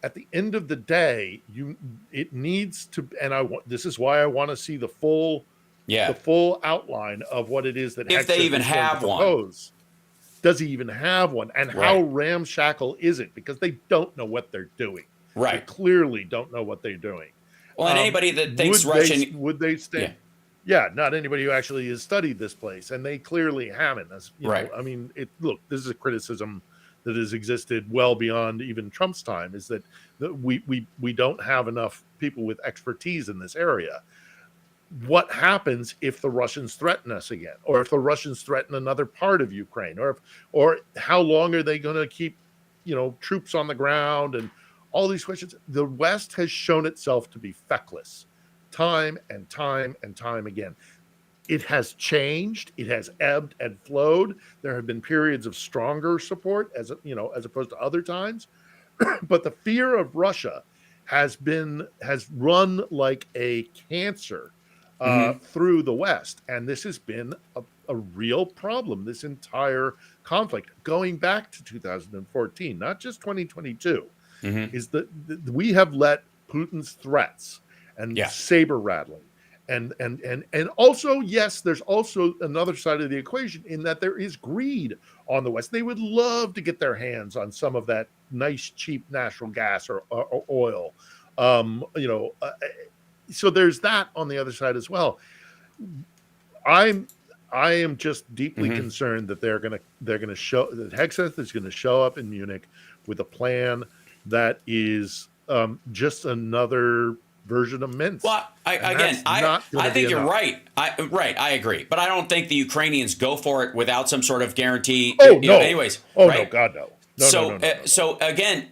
at the end of the day, it needs to, and this is why I want to see the full outline of what it is that if they even have one. Does he even have one? And how ramshackle is it? Because they don't know what they're doing. Right. They clearly don't know what they're doing. Well, and anybody that thinks Russian... would they stay? Yeah, not anybody who actually has studied this place. And they clearly haven't. I mean, look, this is a criticism that has existed well beyond even Trump's time, is that we don't have enough people with expertise in this area. What happens if the Russians threaten us again, or if the Russians threaten another part of Ukraine, or how long are they going to keep, troops on the ground, and all these questions? The West has shown itself to be feckless, time and time and time again. It has changed. It has ebbed and flowed. There have been periods of stronger support, as opposed to other times, but the fear of Russia has run like a cancer through the West. And this has been a real problem, this entire conflict, going back to 2014, not just 2022, is that we have let Putin's threats and saber rattling. And also, yes, there's also another side of the equation in that there is greed on the West. They would love to get their hands on some of that nice, cheap natural gas or oil. So there's that on the other side as well. I am just deeply concerned that they're gonna show that Hegseth is going to show up in Munich with a plan that is just another version of Minsk. Well, I think you're right. I agree, but I don't think the Ukrainians go for it without some sort of guarantee. Anyways. No, God, no. So again,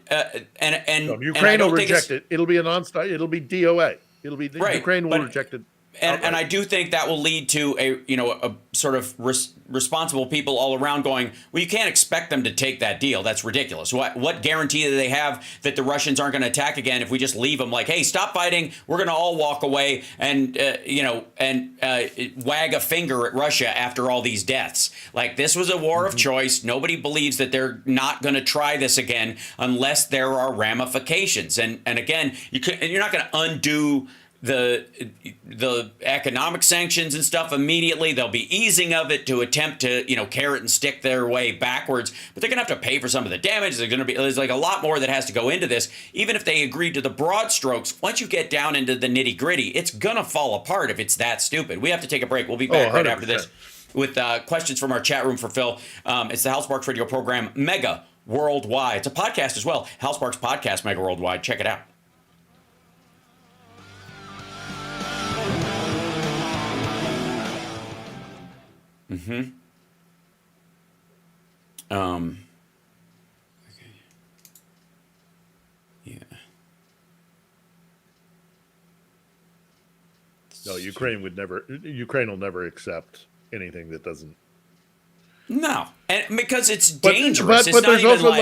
Ukraine will reject it. It'll be a non-stop. It'll be DOA. It'll be Ukraine will reject it. And I do think that will lead to a sort of responsible people all around going, well, you can't expect them to take that deal. That's ridiculous. What guarantee do they have that the Russians aren't going to attack again if we just leave them like, hey, stop fighting. We're going to all walk away and wag a finger at Russia after all these deaths. Like, this was a war of choice. Nobody believes that they're not going to try this again unless there are ramifications. And again, you're not going to undo the economic sanctions and stuff immediately. They'll be easing of it to attempt to carrot and stick their way backwards, but they're gonna have to pay for some of the damage. There's like a lot more that has to go into this. Even if they agree to the broad strokes, once you get down into the nitty gritty, it's gonna fall apart if it's that stupid. We have to take a break. We'll be back right after this with questions from our chat room for Phil. It's the Hal Sparks radio program Mega Worldwide. It's a podcast as well. Hal Sparks podcast Mega Worldwide. Check it out. Okay. Yeah. No, Ukraine will never accept anything that doesn't. No, and because it's dangerous. But it's not there's even also of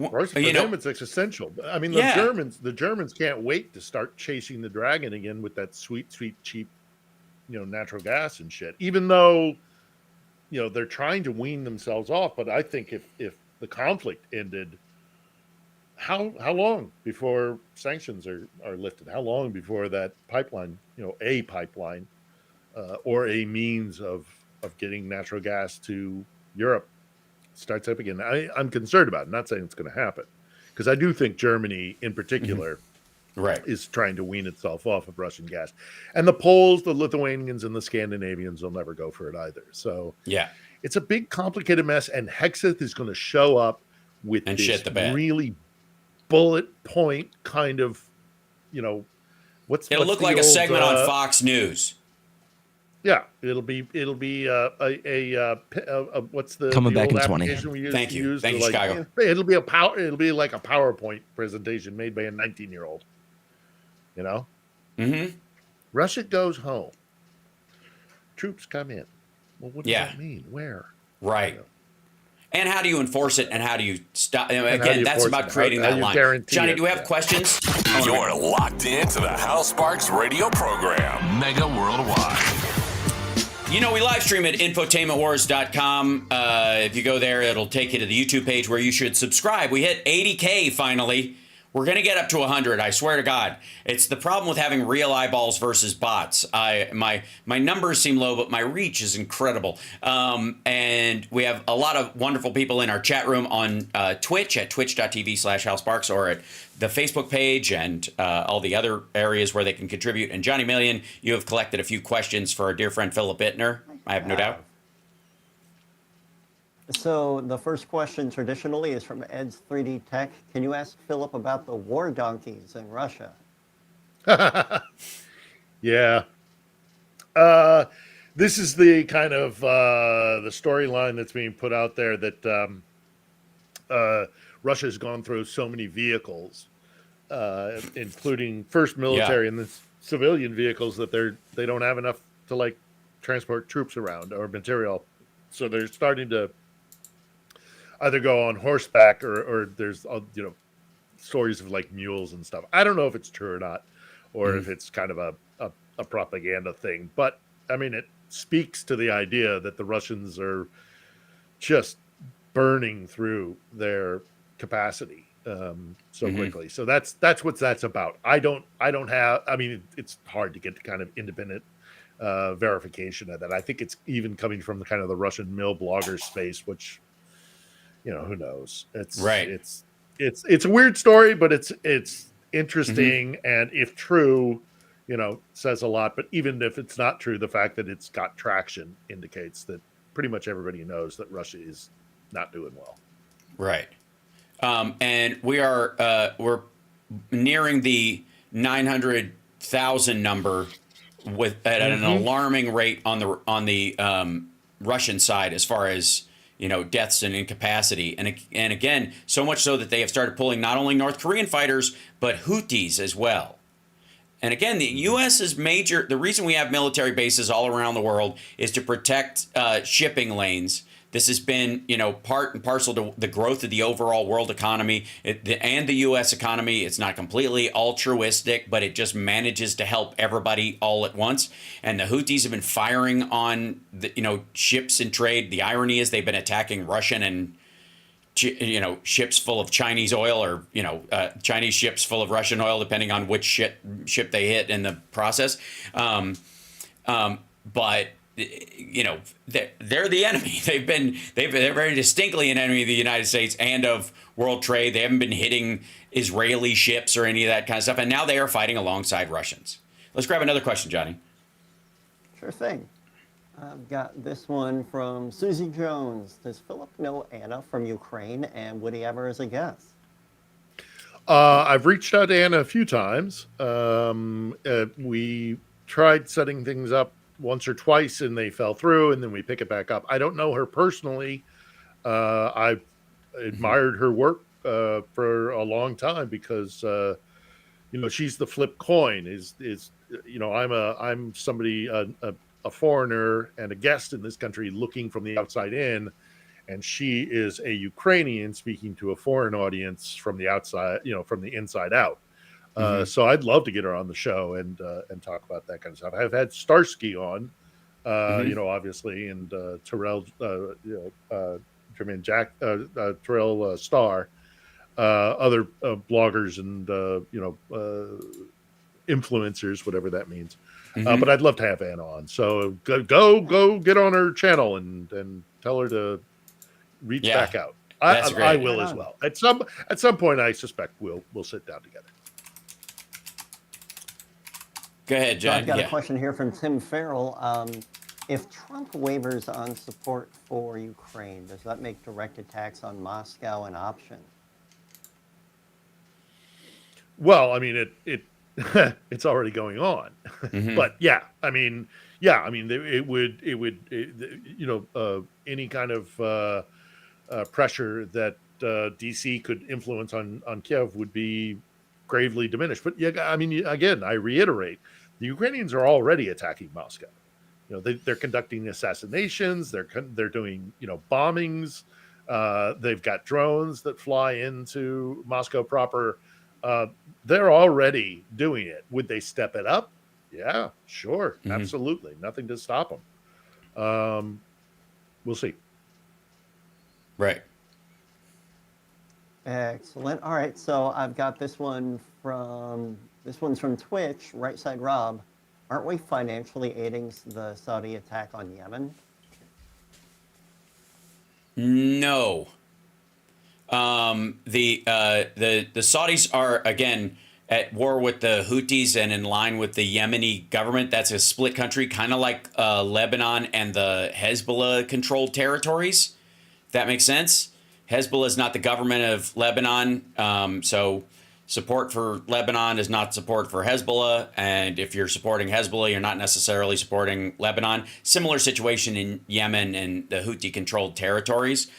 course, for them it's existential. I mean, the Germans can't wait to start chasing the dragon again with that sweet, cheap, natural gas and shit. Even though, they're trying to wean themselves off. But I think if the conflict ended, how long before sanctions are lifted? How long before that pipeline, a pipeline, or a means of getting natural gas to Europe starts up again? I'm concerned about it. I'm not saying it's going to happen, because I do think Germany in particular is trying to wean itself off of Russian gas. And the Poles, the Lithuanians, and the Scandinavians will never go for it either. So it's a big, complicated mess. And Hexeth is going to show up with this really bullet point kind of, it'll look like a segment on Fox News. Yeah, it'll be what's the coming back in 20. Thank you, Chicago. It'll be like a PowerPoint presentation made by a 19-year-old. Russia goes home. Troops come in. Well, what does that mean? Where? Right. And how do you enforce it? And how do you stop? Again, that's about creating that line. Johnny, do we have questions? You're locked into the Hal Sparks radio program, Mega Worldwide. We live stream at infotainmentwars.com. If you go there, it'll take you to the YouTube page where you should subscribe. We hit 80K finally. We're going to get up to 100, I swear to God. It's the problem with having real eyeballs versus bots. My numbers seem low, but my reach is incredible. And we have a lot of wonderful people in our chat room on Twitch at twitch.tv/HalSparks or at the Facebook page and all the other areas where they can contribute. And Johnny Million, you have collected a few questions for our dear friend Philip Ittner. I have no doubt. So the first question traditionally is from Ed's 3D Tech. Can you ask Philip about the war donkeys in Russia? Yeah. This is the kind of the storyline that's being put out there that Russia has gone through so many vehicles, including first military and then civilian vehicles, that they don't have enough to transport troops around or material. So they're starting to either go on horseback or there's stories of mules and stuff. I don't know if it's true or not, or if it's kind of a propaganda thing. But I mean, it speaks to the idea that the Russians are just burning through their capacity so quickly. So that's what that's about. I don't have. I mean, it's hard to get kind of independent verification of that. I think it's even coming from the kind of the Russian mill blogger space, which. Who knows? It's right. It's a weird story, but it's interesting, and if true, says a lot. But even if it's not true, the fact that it's got traction indicates that pretty much everybody knows that Russia is not doing well. Right. And we're nearing the 900,000 number at an alarming rate on the Russian side as far as deaths and incapacity. And again, so much so that they have started pulling not only North Korean fighters, but Houthis as well. And again, the U.S. is major. The reason we have military bases all around the world is to protect shipping lanes. This has been, part and parcel to the growth of the overall world economy and the U.S. economy. It's not completely altruistic, but it just manages to help everybody all at once. And the Houthis have been firing on the, ships in trade. The irony is they've been attacking Russian and ships full of Chinese oil, or Chinese ships full of Russian oil, depending on which ship they hit in the process. But they're the enemy. They're very distinctly an enemy of the United States and of world trade. They haven't been hitting Israeli ships or any of that kind of stuff, and now they are fighting alongside Russians. Let's grab another question, Johnny. Sure thing. I've got this one from Susie Jones. Does Philip know Anna from Ukraine, and would he have her as a guest? I've reached out to Anna a few times. We tried setting things up once or twice and they fell through, and then we pick it back up. I don't know her personally. I've admired her work for a long time because she's the flip coin. I'm somebody, a foreigner and a guest in this country looking from the outside in, and she is a Ukrainian speaking to a foreign audience from the outside, from the inside out. So I'd love to get her on the show and talk about that kind of stuff. I've had Starsky on, obviously, and Terrell, Jermaine Jack, Terrell Starr, other bloggers and influencers, whatever that means. But I'd love to have Anna on. So go get on her channel and tell her to reach back out. I will as well. At some point, I suspect we'll sit down together. Go ahead, So John. I've got a question here from Tim Farrell. If Trump wavers on support for Ukraine, does that make direct attacks on Moscow an option? Well, I mean, it it's already going on, but it would any kind of pressure that DC could influence on Kiev would be gravely diminished. But yeah, I mean, again, I reiterate, the Ukrainians are already attacking Moscow. They're conducting assassinations. They're doing bombings. They've got drones that fly into Moscow proper. They're already doing it. Would they step it up? Yeah, sure, absolutely. Nothing to stop them. We'll see. Right. Excellent. All right, so I've got this one's from Twitch, Right Side Rob. Aren't we financially aiding the Saudi attack on Yemen? No. The Saudis are, again, at war with the Houthis and in line with the Yemeni government. That's a split country, kind of like Lebanon and the Hezbollah-controlled territories. If that makes sense. Hezbollah is not the government of Lebanon, so support for Lebanon is not support for Hezbollah. And if you're supporting Hezbollah, you're not necessarily supporting Lebanon. Similar situation in Yemen and the Houthi-controlled territories.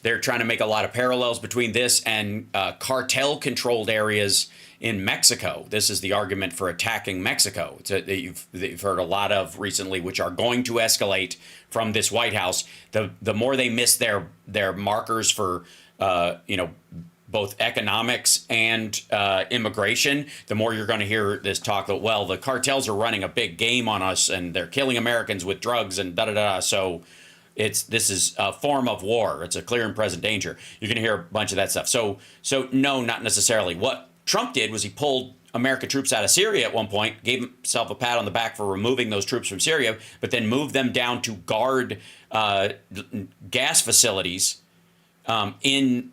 They're trying to make a lot of parallels between this and cartel-controlled areas in Mexico. This is the argument for attacking Mexico that you've heard a lot of recently, which are going to escalate from this White House. The more they miss their markers for both economics and immigration, the more you're going to hear this talk that, well, the cartels are running a big game on us and they're killing Americans with drugs and da-da-da. So this is a form of war. It's a clear and present danger. You're going to hear a bunch of that stuff. So no, not necessarily. What Trump did was he pulled American troops out of Syria at one point, gave himself a pat on the back for removing those troops from Syria, but then moved them down to guard gas facilities in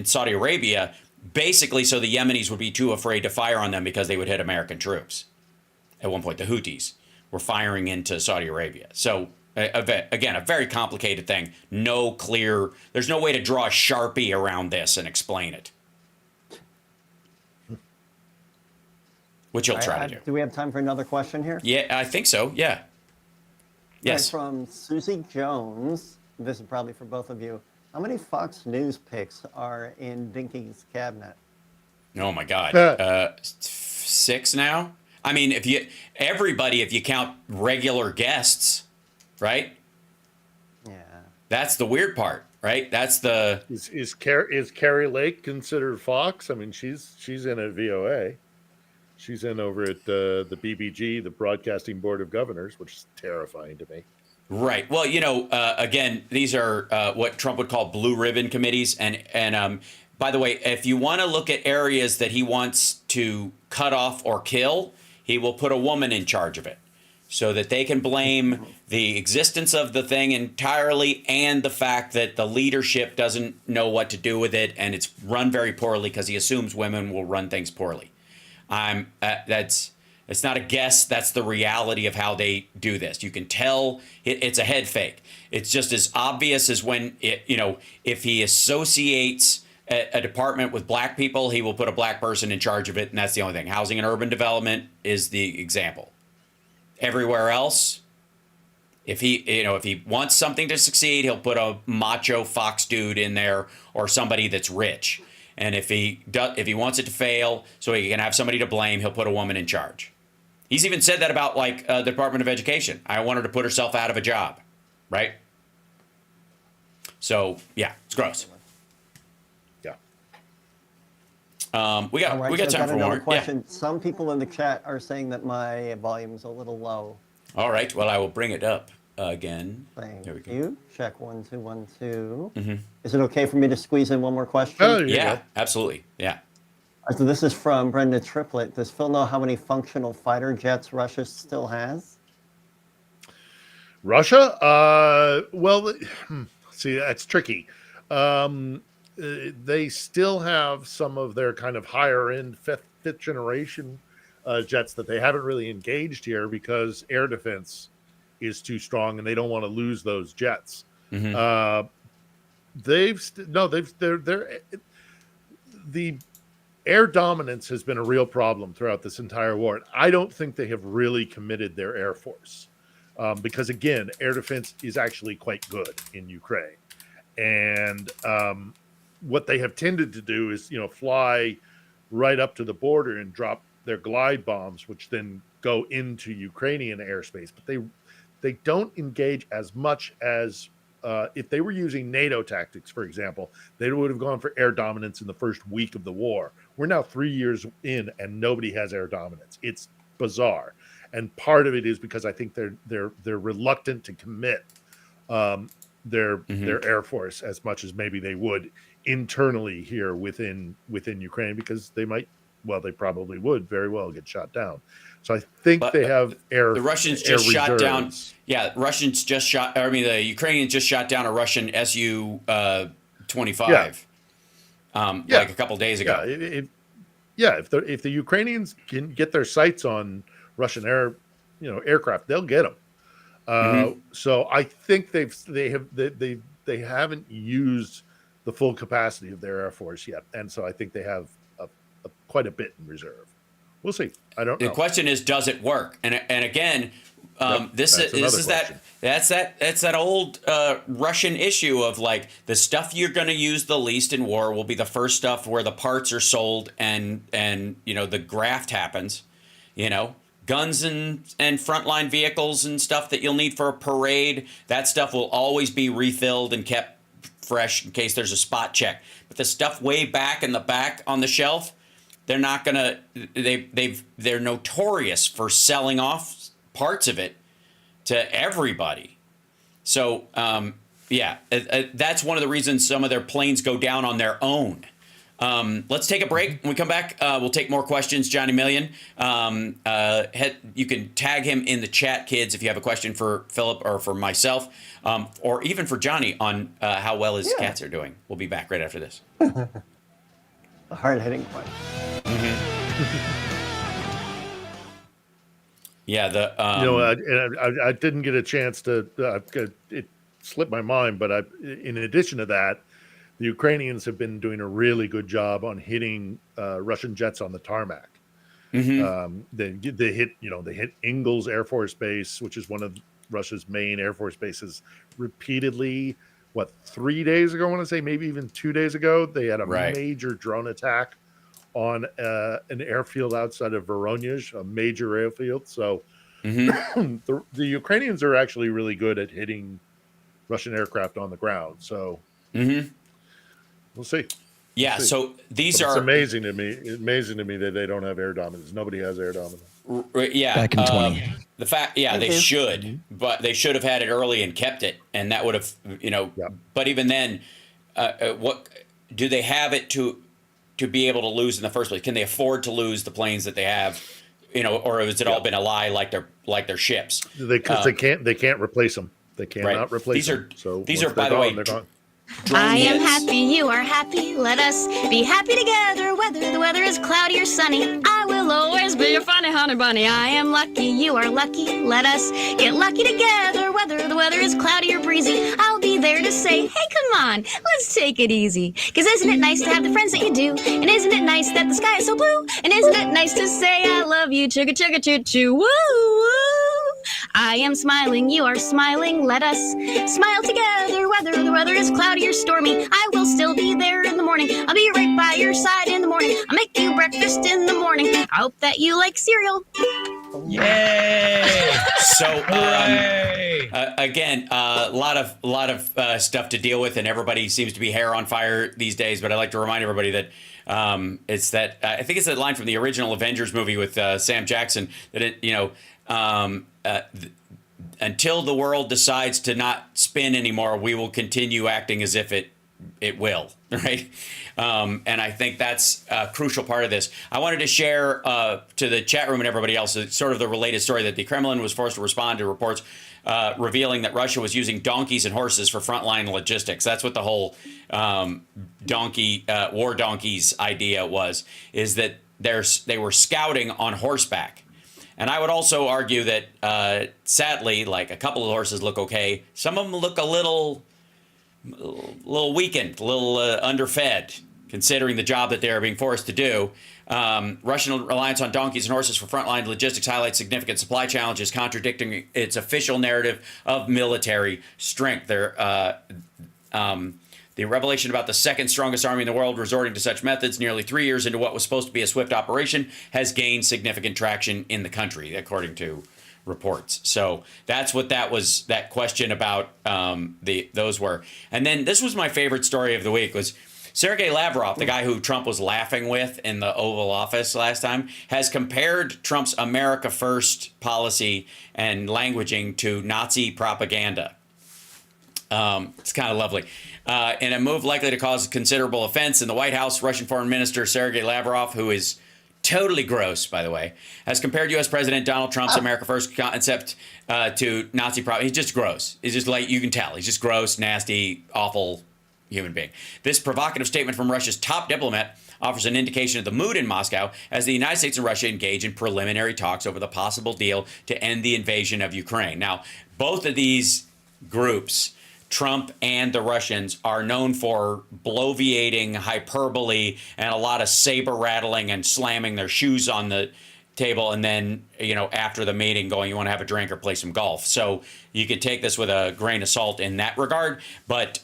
Saudi Arabia, basically so the Yemenis would be too afraid to fire on them because they would hit American troops. At one point, the Houthis were firing into Saudi Arabia. So again, a very complicated thing. There's no way to draw a Sharpie around this and explain it. Which you'll try to do. Do we have time for another question here? Yeah, I think so. Yeah. Yes. From Susie Jones. This is probably for both of you. How many Fox News picks are in Dinky's cabinet? Oh my God. 6 now? I mean, if you count regular guests, right? Yeah. That's the weird part, right? That's the is Carrie Lake considered Fox? I mean, she's in at VOA. She's in over at the BBG, the Broadcasting Board of Governors, which is terrifying to me. Right. Well, again, these are what Trump would call blue ribbon committees. And by the way, if you want to look at areas that he wants to cut off or kill, he will put a woman in charge of it so that they can blame the existence of the thing entirely and the fact that the leadership doesn't know what to do with it and it's run very poorly because he assumes women will run things poorly. It's not a guess. That's the reality of how they do this. You can tell it's a head fake. It's just as obvious as when, if he associates a department with black people, he will put a black person in charge of it. And that's the only thing. Housing and urban development is the example. Everywhere else, if he wants something to succeed, he'll put a macho Fox dude in there or somebody that's rich. And if he wants it to fail so he can have somebody to blame, he'll put a woman in charge. He's even said that about the Department of Education. I want her to put herself out of a job, right? So yeah, it's gross. Yeah. We got time for more question. Yeah. Some people in the chat are saying that my volume is a little low. All right. Well, I will bring it up again. Thank There we go. you. Check 1 2 1 2. Mm-hmm. Is it okay for me to squeeze in one more question? Oh, yeah, absolutely. Yeah. So this is from Brenda Triplett. Does Phil know how many functional fighter jets Russia still has? Russia? Well, see, that's tricky. They still have some of their kind of higher end fifth generation jets that they haven't really engaged here because air defense is too strong and they don't want to lose those jets. The air dominance has been a real problem throughout this entire war. I don't think they have really committed their air force because, again, air defense is actually quite good in Ukraine. And what they have tended to do is, fly right up to the border and drop their glide bombs, which then go into Ukrainian airspace. But they don't engage as much as if they were using NATO tactics, for example, they would have gone for air dominance in the first week of the war. We're now 3 years in and nobody has air dominance. It's bizarre. And part of it is because I think they're reluctant to commit their air force as much as maybe they would internally here within Ukraine, because they probably would very well get shot down. So I think they have air. The Russians just shot down. Yeah, the Ukrainians just shot down a Russian Su-25. Like a couple days ago. If the Ukrainians can get their sights on Russian aircraft, they'll get them. So I think they haven't used the full capacity of their air force yet, and so I think they have quite a bit in reserve. We'll see. I don't know. The question is, does it work? And again, that's that old Russian issue of like the stuff you're going to use the least in war will be the first stuff where the parts are sold and the graft happens. Guns and frontline vehicles and stuff that you'll need for a parade. That stuff will always be refilled and kept fresh in case there's a spot check. But the stuff way back in the back on the shelf, they're not gonna. They're notorious for selling off parts of it to everybody. So that's one of the reasons some of their planes go down on their own. Let's take a break. When we come back, we'll take more questions. Johnny Million, you can tag him in the chat, kids, if you have a question for Philip or for myself, or even for Johnny on how well his cats are doing. We'll be back right after this. The hard-hitting question. Yeah, I didn't get a chance to. It slipped my mind, but in addition to that, the Ukrainians have been doing a really good job on hitting Russian jets on the tarmac. They hit Ingalls Air Force Base, which is one of Russia's main Air Force bases, repeatedly. 3 days ago, I want to say, maybe even 2 days ago, they had a major drone attack on an airfield outside of Voronezh, a major airfield. So the Ukrainians are actually really good at hitting Russian aircraft on the ground. So we'll see. Yeah, we'll see. so these It's are amazing to me that they don't have air dominance. Nobody has air dominance. Yeah, back in 20. The fact, they should, but they should have had it early and kept it, and that would have, But even then, what do they have it to be able to lose in the first place? Can they afford to lose the planes that they have, or has it all been a lie like their ships? They can't replace them. They cannot replace them. These are by the way. I am happy, you are happy. Let us be happy together, whether the weather is cloudy or sunny. I will always be your funny honey bunny. I am lucky, you are lucky. Let us get lucky together, whether the weather is cloudy or breezy. I'll be there to say, hey, come on, let's take it easy. 'Cause isn't it nice to have the friends that you do? And isn't it nice that the sky is so blue? And isn't it nice to say I love you, chugga chugga choo choo, woo woo. I am smiling, you are smiling. Let us smile together, whether the weather is cloudy or stormy. I will still be there in the morning. I'll be right by your side in the morning. I'll make you breakfast in the morning. I hope that you like cereal. Yay! So again, a lot of stuff to deal with, and everybody seems to be hair on fire these days. But I like to remind everybody that it's that I think it's that line from the original Avengers movie with Sam Jackson that until the world decides to not spin anymore, we will continue acting as if it will, right? And I think that's a crucial part of this. I wanted to share to the chat room and everybody else sort of the related story that the Kremlin was forced to respond to reports revealing that Russia was using donkeys and horses for frontline logistics. That's what the whole war donkeys idea was, is that they were scouting on horseback. And I would also argue that, sadly, like a couple of horses look okay. Some of them look a little weakened, a little underfed, considering the job that they're being forced to do. Russian reliance on donkeys and horses for frontline logistics highlights significant supply challenges, contradicting its official narrative of military strength. The revelation about the second strongest army in the world resorting to such methods nearly 3 years into what was supposed to be a swift operation has gained significant traction in the country, according to reports. So that's what that question about those were. And then this was my favorite story of the week was Sergei Lavrov, the guy who Trump was laughing with in the Oval Office last time, has compared Trump's America First policy and languaging to Nazi propaganda. It's kind of lovely. In a move likely to cause considerable offense in the White House, Russian Foreign Minister Sergei Lavrov, who is totally gross, by the way, has compared U.S. President Donald Trump's America First concept to Nazi propaganda. He's just gross. He's just like, you can tell, he's just gross, nasty, awful human being. This provocative statement from Russia's top diplomat offers an indication of the mood in Moscow as the United States and Russia engage in preliminary talks over the possible deal to end the invasion of Ukraine. Now, both of these groups, Trump and the Russians, are known for bloviating, hyperbole, and a lot of saber rattling and slamming their shoes on the table, and then, after the meeting going, you want to have a drink or play some golf. So you could take this with a grain of salt in that regard, but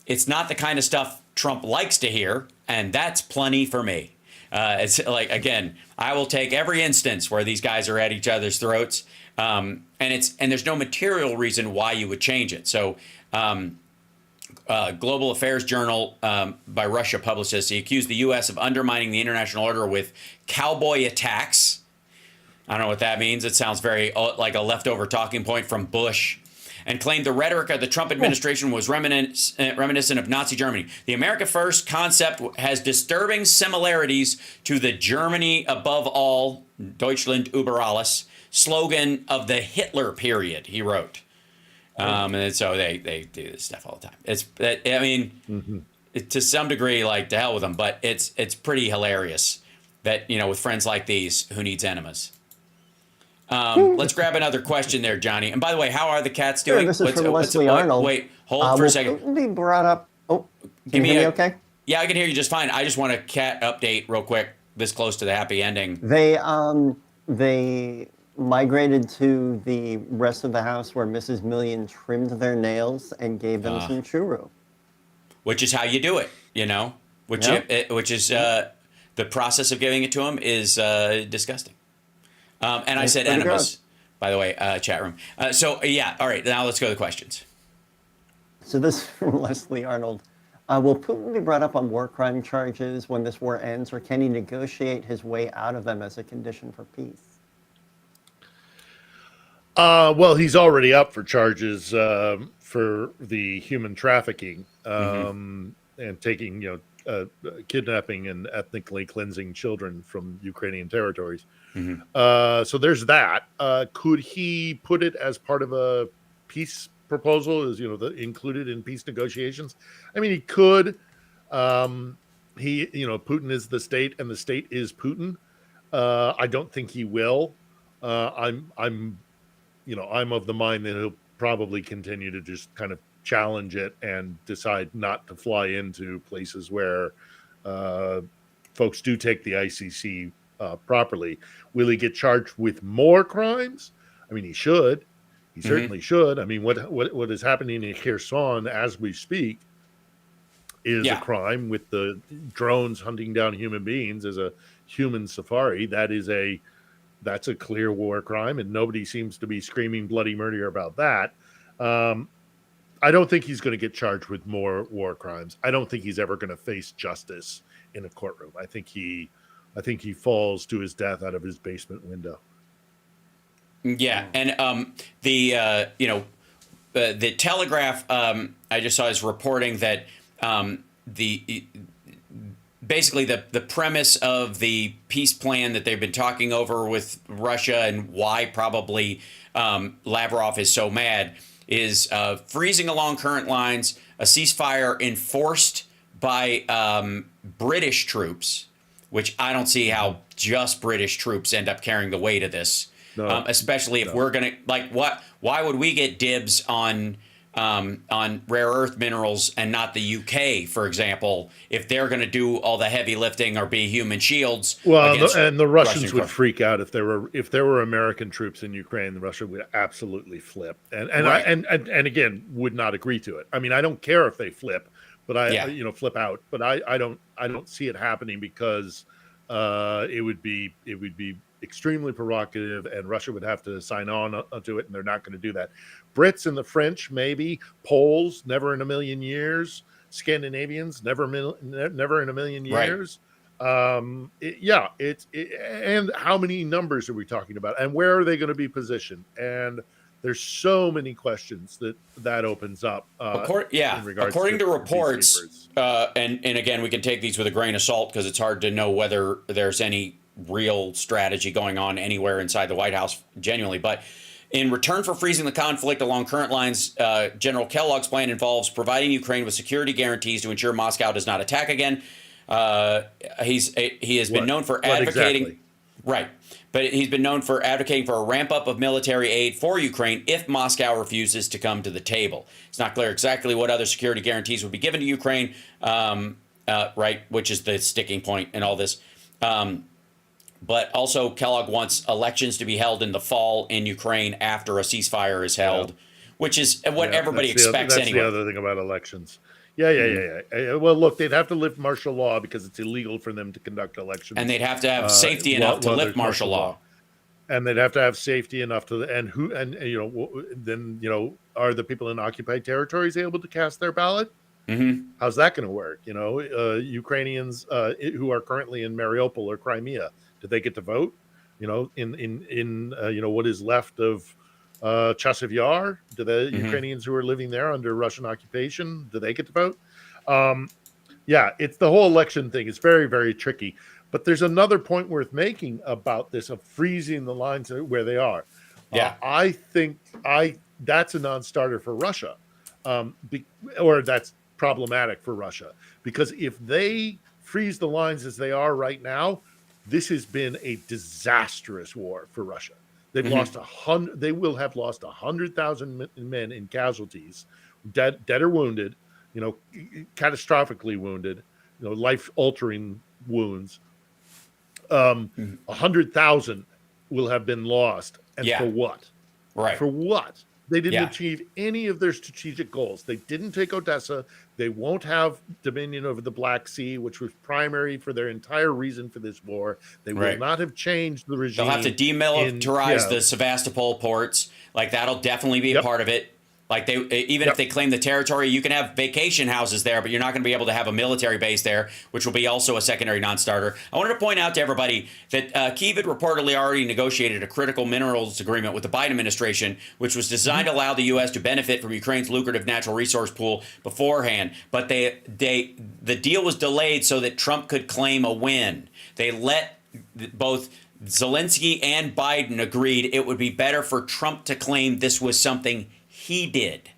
it's not the kind of stuff Trump likes to hear, and that's plenty for me. It's like, again, I will take every instance where these guys are at each other's throats, and there's no material reason why you would change it. So, Global Affairs Journal by Russia published this. He accused the U.S. of undermining the international order with cowboy attacks. I don't know what that means. It sounds very like a leftover talking point from Bush. And claimed the rhetoric of the Trump administration was reminiscent of Nazi Germany. The America First concept has disturbing similarities to the Germany above all, Deutschland über alles, slogan of the Hitler period, he wrote. And so they do this stuff all the time. To some degree, like, to hell with them, but it's pretty hilarious that, with friends like these, who needs enemas? Let's grab another question there, Johnny. And by the way, how are the cats doing? Sure, this is from Leslie Arnold. Wait, hold for a second. Be brought up. Oh, can you hear me okay? Yeah, I can hear you just fine. I just want a cat update real quick, this close to the happy ending. They migrated to the rest of the house where Mrs. Million trimmed their nails and gave them some churu. Which is how you do it, Which is the process of giving it to them is disgusting. And I said enemas, gross. By the way, chat room. All right, now let's go to the questions. So this is from Leslie Arnold. Will Putin be brought up on war crime charges when this war ends, or can he negotiate his way out of them as a condition for peace? Well, he's already up for charges for the human trafficking and taking, kidnapping and ethnically cleansing children from Ukrainian territories. So there's that. Could he put it as part of a peace proposal, as included in peace negotiations? I mean, he could. Putin is the state, and the state is Putin. I don't think he will. I'm of the mind that he'll probably continue to just kind of challenge it and decide not to fly into places where folks do take the ICC properly. Will he get charged with more crimes? I mean, he should. He certainly should. I mean, what is happening in Kherson as we speak is a crime, with the drones hunting down human beings as a human safari. That's a clear war crime, and nobody seems to be screaming bloody murder about that. I don't think he's going to get charged with more war crimes. I don't think he's ever going to face justice in a courtroom. I think he falls to his death out of his basement window. Yeah, and the Telegraph I just saw is reporting that basically the premise of the peace plan that they've been talking over with Russia, and why probably Lavrov is so mad, is freezing along current lines, a ceasefire enforced by British troops which I don't see how just British troops end up carrying the weight of this. No. Especially if we're gonna why would we get dibs on rare earth minerals and not the UK, for example, if they're going to do all the heavy lifting or be human shields? Well, and the Russians would freak out if there were American troops in Ukraine. Russia would absolutely flip, and right. and again would not agree to it. I mean, I don't care if they flip, but flip out. But I don't see it happening because it would be extremely provocative, and Russia would have to sign on to it, and they're not going to do that. Brits and the French, maybe. Poles, never in a million years. Scandinavians, never in a million years. Right. And how many numbers are we talking about, and where are they going to be positioned? And there's so many questions that opens up. According to reports, and again, we can take these with a grain of salt because it's hard to know whether there's any real strategy going on anywhere inside the White House genuinely. But in return for freezing the conflict along current lines, General Kellogg's plan involves providing Ukraine with security guarantees to ensure Moscow does not attack again. He has been known for advocating. Exactly? Right. But he's been known for advocating for a ramp up of military aid for Ukraine if Moscow refuses to come to the table. It's not clear exactly what other security guarantees would be given to Ukraine, right, which is the sticking point in all this. But also Kellogg wants elections to be held in the fall in Ukraine after a ceasefire is held, which is what everybody expects anyway. That's the other thing about elections. Yeah. Well, look, they'd have to lift martial law because it's illegal for them to conduct elections. And they'd have to have safety enough to lift martial law. And they'd have to have safety enough to, are the people in occupied territories able to cast their ballot? Mm-hmm. How's that going to work? Ukrainians who are currently in Mariupol or Crimea, do they get to vote? In what is left of Chasiv Yar? Do the Ukrainians who are living there under Russian occupation, do they get to vote? It's the whole election thing. It's very, very tricky. But there's another point worth making about this of freezing the lines where they are. I think that's a non-starter for Russia, or that's problematic for Russia, because if they freeze the lines as they are right now, this has been a disastrous war for Russia. They've lost 100. They will have lost 100,000 men in casualties, dead or wounded, catastrophically wounded, life-altering wounds. 100,000 will have been lost, and for what? Right. For what? They didn't achieve any of their strategic goals. They didn't take Odessa. They won't have dominion over the Black Sea, which was primary for their entire reason for this war. They will not have changed the regime. They'll have to demilitarize the Sevastopol ports. Like, that'll definitely be a part of it. Like, if they claim the territory, you can have vacation houses there, but you're not going to be able to have a military base there, which will be also a secondary non-starter. I wanted to point out to everybody that Kyiv had reportedly already negotiated a critical minerals agreement with the Biden administration, which was designed to allow the U.S. to benefit from Ukraine's lucrative natural resource pool beforehand. But the deal was delayed so that Trump could claim a win. They let both Zelensky and Biden agreed it would be better for Trump to claim this was something he did,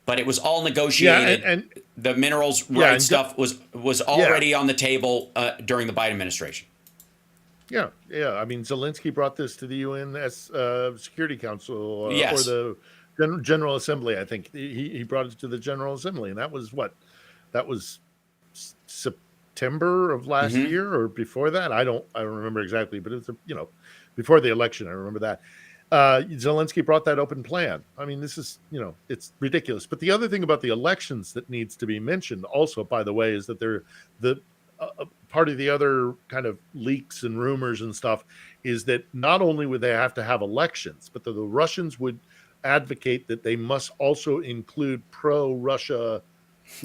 but it was all negotiated. And the minerals rights stuff was already on the table during the Biden administration. Yeah. I mean, Zelensky brought this to the UN Security Council or the General Assembly. I think he brought it to the General Assembly, and that was September of last year or before that. I don't remember exactly, but it was before the election. I remember that. Zelensky brought that open plan. I mean, this is, it's ridiculous. But the other thing about the elections that needs to be mentioned also, by the way, is that they're part of the other kind of leaks and rumors and stuff is that not only would they have to have elections, but the Russians would advocate that they must also include pro-Russia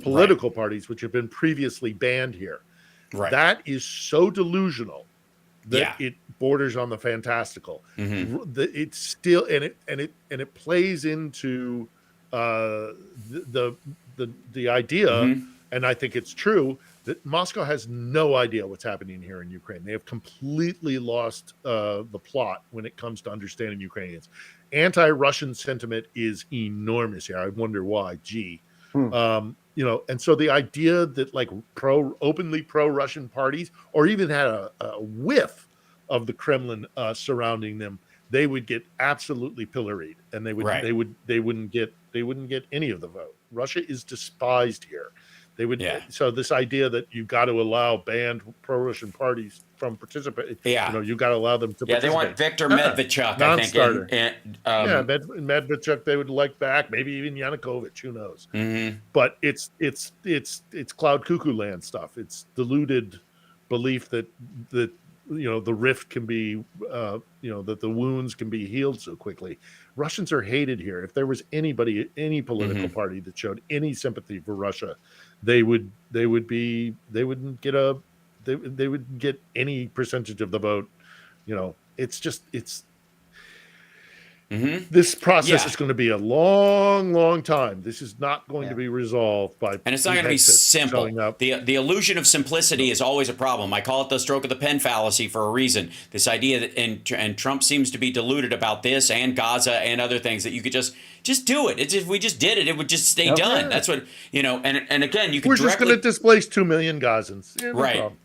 political parties, which have been previously banned here. Right. That is so delusional that it borders on the fantastical. It's still and it plays into the idea, and I think it's true, that Moscow has no idea what's happening here in Ukraine. They have completely lost the plot when it comes to understanding Ukrainians. Anti-Russian sentiment is enormous here. I wonder why. and so the idea that like openly pro-Russian parties, or even had a whiff of the Kremlin surrounding them, they would get absolutely pilloried, and they wouldn't get any of the vote. Russia is despised here. They would. So this idea that you've got to allow banned pro-Russian parties from participating. You got to allow them to. They want Viktor Medvedchuk, non-starter. I think. Medvedchuk they would like back. Maybe even Yanukovych. Who knows? But it's cloud cuckoo land stuff. It's deluded belief that the rift can be that the wounds can be healed so quickly. Russians are hated here. If there was any political party that showed any sympathy for Russia, they wouldn't get any percentage of the vote. This process is going to be a long, long time. This is not going to be resolved by, and it's not going to be simple. The illusion of simplicity is always a problem. I call it the stroke of the pen fallacy for a reason. This idea that, and Trump seems to be deluded about this and Gaza and other things, that you could just do it. If we just did it, it would just stay done. That's what, and again, you could. We're just going to displace 2 million Gazans. Yeah, no problem.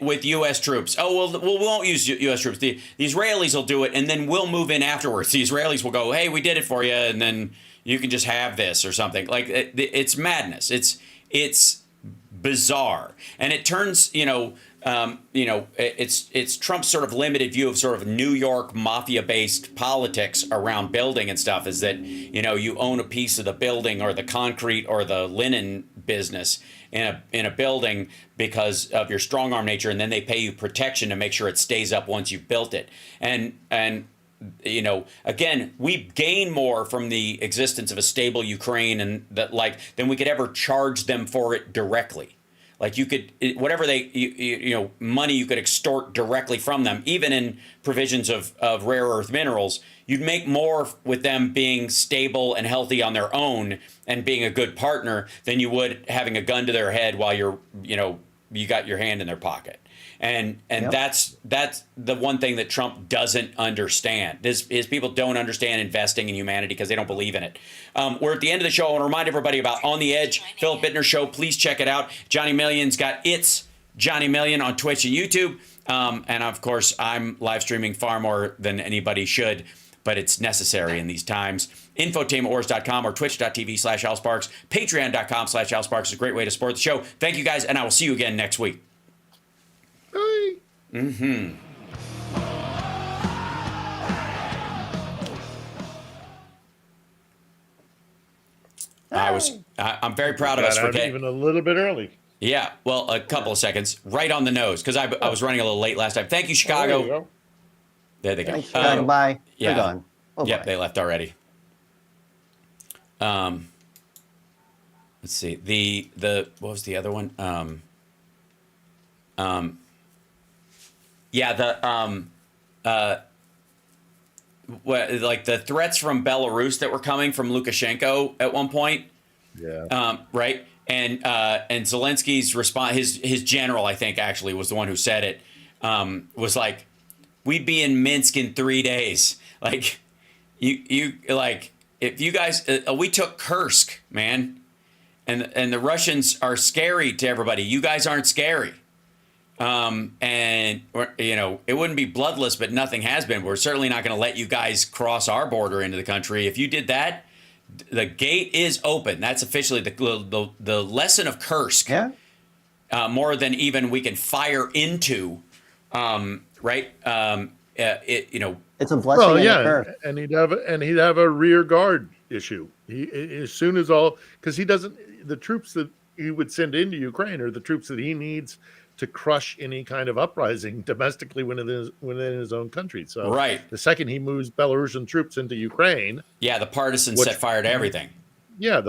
With U.S. troops. Oh, well, we won't use U.S. troops. The Israelis will do it, and then we'll move in afterwards. The Israelis will go, hey, we did it for you, and then you can just have this or something. Like, it's madness. It's bizarre. And it turns, it's Trump's sort of limited view of sort of New York mafia-based politics around building and stuff, is that, you own a piece of the building or the concrete or the linen business in a building because of your strong arm nature, and then they pay you protection to make sure it stays up once you've built it. And again, we gain more from the existence of a stable Ukraine and that than we could ever charge them for it directly. Like you could, whatever money you could extort directly from them, even in provisions of rare earth minerals, you'd make more with them being stable and healthy on their own and being a good partner than you would having a gun to their head while you got your hand in their pocket. And that's the one thing that Trump doesn't understand. His people don't understand investing in humanity because they don't believe in it. We're at the end of the show. I want to remind everybody about On the Edge, Philip Ittner Show. Please check it out. Johnny Million's got It's Johnny Million on Twitch and YouTube. And of course, I'm live streaming far more than anybody should, but it's necessary in these times. Infotainmentwars.com or twitch.tv/AlSparks. Patreon.com/AlSparks is a great way to support the show. Thank you guys, and I will see you again next week. Bye. I'm very proud of us for getting even a little bit early. Yeah, well, a couple of seconds, right on the nose, because I was running a little late last time. Thank you, Chicago. There they go. Thanks, Chicago. Bye. Yeah. They're gone. Yep, they left already. Let's see. The what was the other one? Like the threats from Belarus that were coming from Lukashenko at one point. Yeah. Right. And Zelensky's response, his general, I think actually was the one who said it, was like, we'd be in Minsk in 3 days. Like you like, if you guys, we took Kursk, man. And the Russians are scary to everybody. You guys aren't scary. And it wouldn't be bloodless, but nothing has been. We're certainly not going to let you guys cross our border into the country. If you did that, the gate is open. That's officially the lesson of Kursk. Yeah. More than even we can fire into. Right. It's a blessing. Well, yeah, and he'd have a rear guard issue. As soon as because he doesn't. The troops that he would send into Ukraine are the troops that he needs to crush any kind of uprising domestically within his own country. So right. The second he moves Belarusian troops into Ukraine, the partisans set fire to everything. Yeah,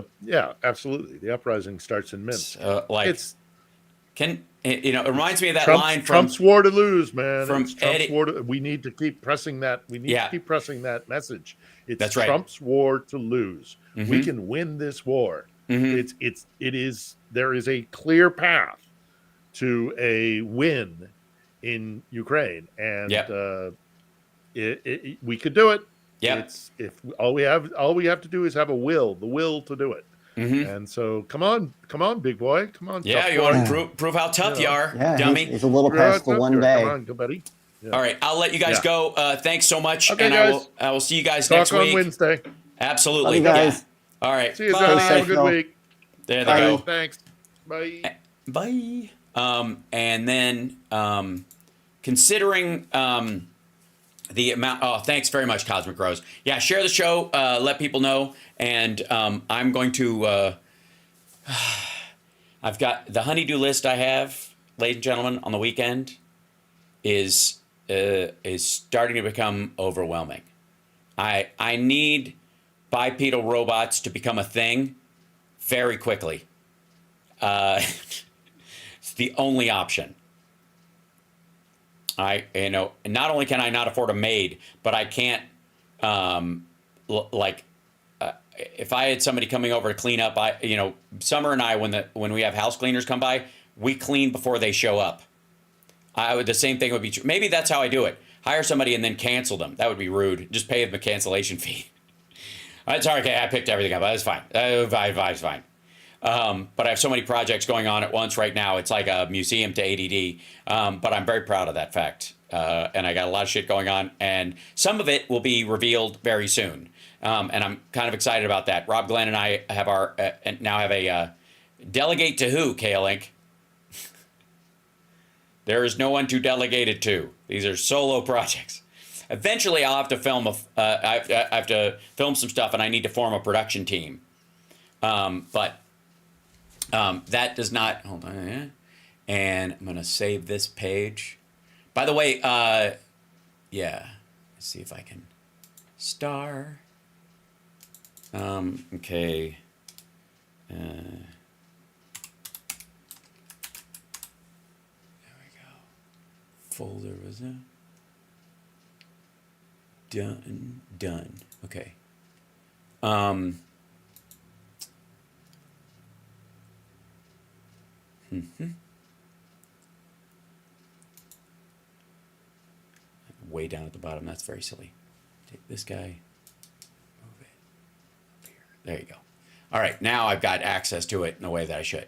absolutely. The uprising starts in Minsk. It reminds me of that line from Trump's war to lose, man. From Trump's war to, we need to keep pressing that. We need to keep pressing that message. It's Trump's war to lose. Mm-hmm. We can win this war. Mm-hmm. There is a clear path to a win in Ukraine, and we could do it. Yeah. If all we have to do is have the will to do it. And so, come on, big boy, come on. Yeah, tough you boy. want to prove how tough you are, Yeah, dummy. he's a little past the one day. Come on, go, buddy. Yeah. All right, I'll let you guys go. Thanks so much, Okay, and guys. I will see you guys Talk next on week. Wednesday. Absolutely, Love you guys. Yeah. All right, See you, bye. Johnny. Have a good week. There they Bye. go. Thanks. Bye. Bye. And then considering the amount. Oh, thanks very much, Cosmic Rose. Yeah, share the show. Let people know, and I'm going to. I've got the honeydew list I have, ladies and gentlemen, on the weekend is starting to become overwhelming. I need bipedal robots to become a thing very quickly. It's the only option. Not only can I not afford a maid, but I can't, if I had somebody coming over to clean up, Summer and I, when we have house cleaners come by, we clean before they show up. The same thing would be true. Maybe that's how I do it. Hire somebody and then cancel them. That would be rude. Just pay them a cancellation fee. It's okay. I picked everything up. That's fine. It's fine. But I have so many projects going on at once right now. It's like a museum to ADD. But I'm very proud of that fact. And I got a lot of shit going on. And some of it will be revealed very soon. And I'm kind of excited about that. Rob Glenn and I have now have a delegate to who, K-Link? There is no one to delegate it to. These are solo projects. Eventually, I'll have to film I have to film some stuff, and I need to form a production team. But that does not. Hold on, and I'm gonna save this page. By the way, let's see if I can star. Okay. Folder was that? Done. Okay. Way down at the bottom. That's very silly. Take this guy. Move it up here. There you go. All right. Now I've got access to it in the way that I should.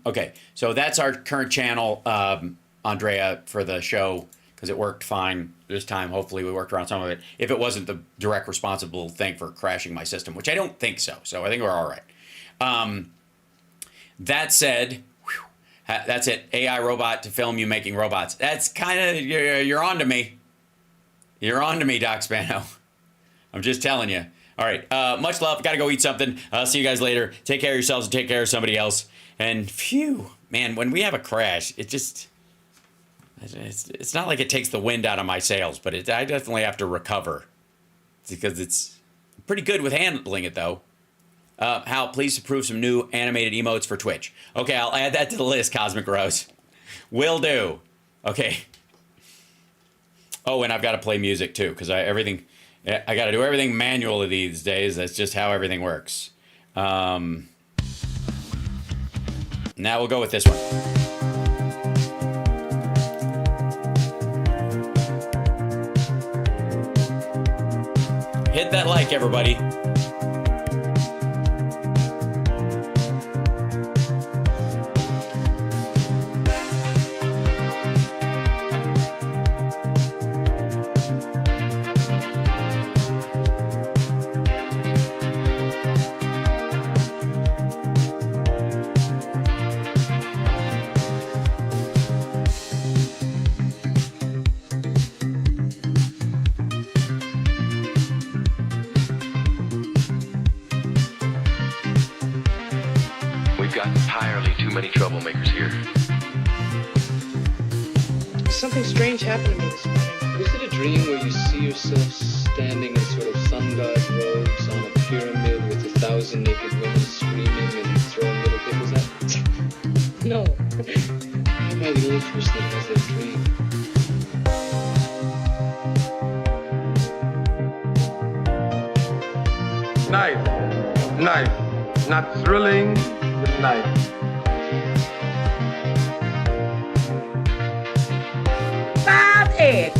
Okay. So that's our current channel. Andrea, for the show, because it worked fine this time. Hopefully we worked around some of it. If it wasn't the direct responsible thing for crashing my system, which I don't think so. So I think we're all right. That said, that's it. AI robot to film you making robots. That's kind of, you're on to me. You're on to me, Doc Spano. I'm just telling you. All right. Much love. Got to go eat something. I'll see you guys later. Take care of yourselves and take care of somebody else. And phew, man, when we have a crash, it's not like it takes the wind out of my sails, but I definitely have to recover because it's pretty good with handling it, though. Hal, please approve some new animated emotes for Twitch. Okay, I'll add that to the list, Cosmic Rose. Will do. Okay. Oh, and I've got to play music, too, because I got to do everything manually these days. That's just how everything works. Now we'll go with this one. Hit that like, everybody. Many troublemakers here. Something strange happened to me this morning. Was it a dream where you see yourself standing in sort of sun god robes on a pyramid with 1,000 naked women screaming and throwing little pickles at you? No. Am I the only person that has that dream? Knife. Not thrilling, but knife. Egg.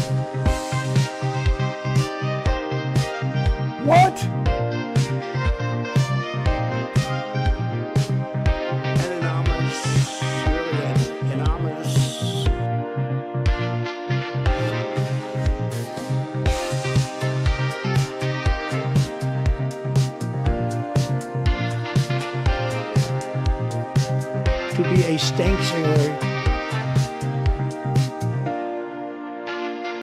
What? to be a stank singer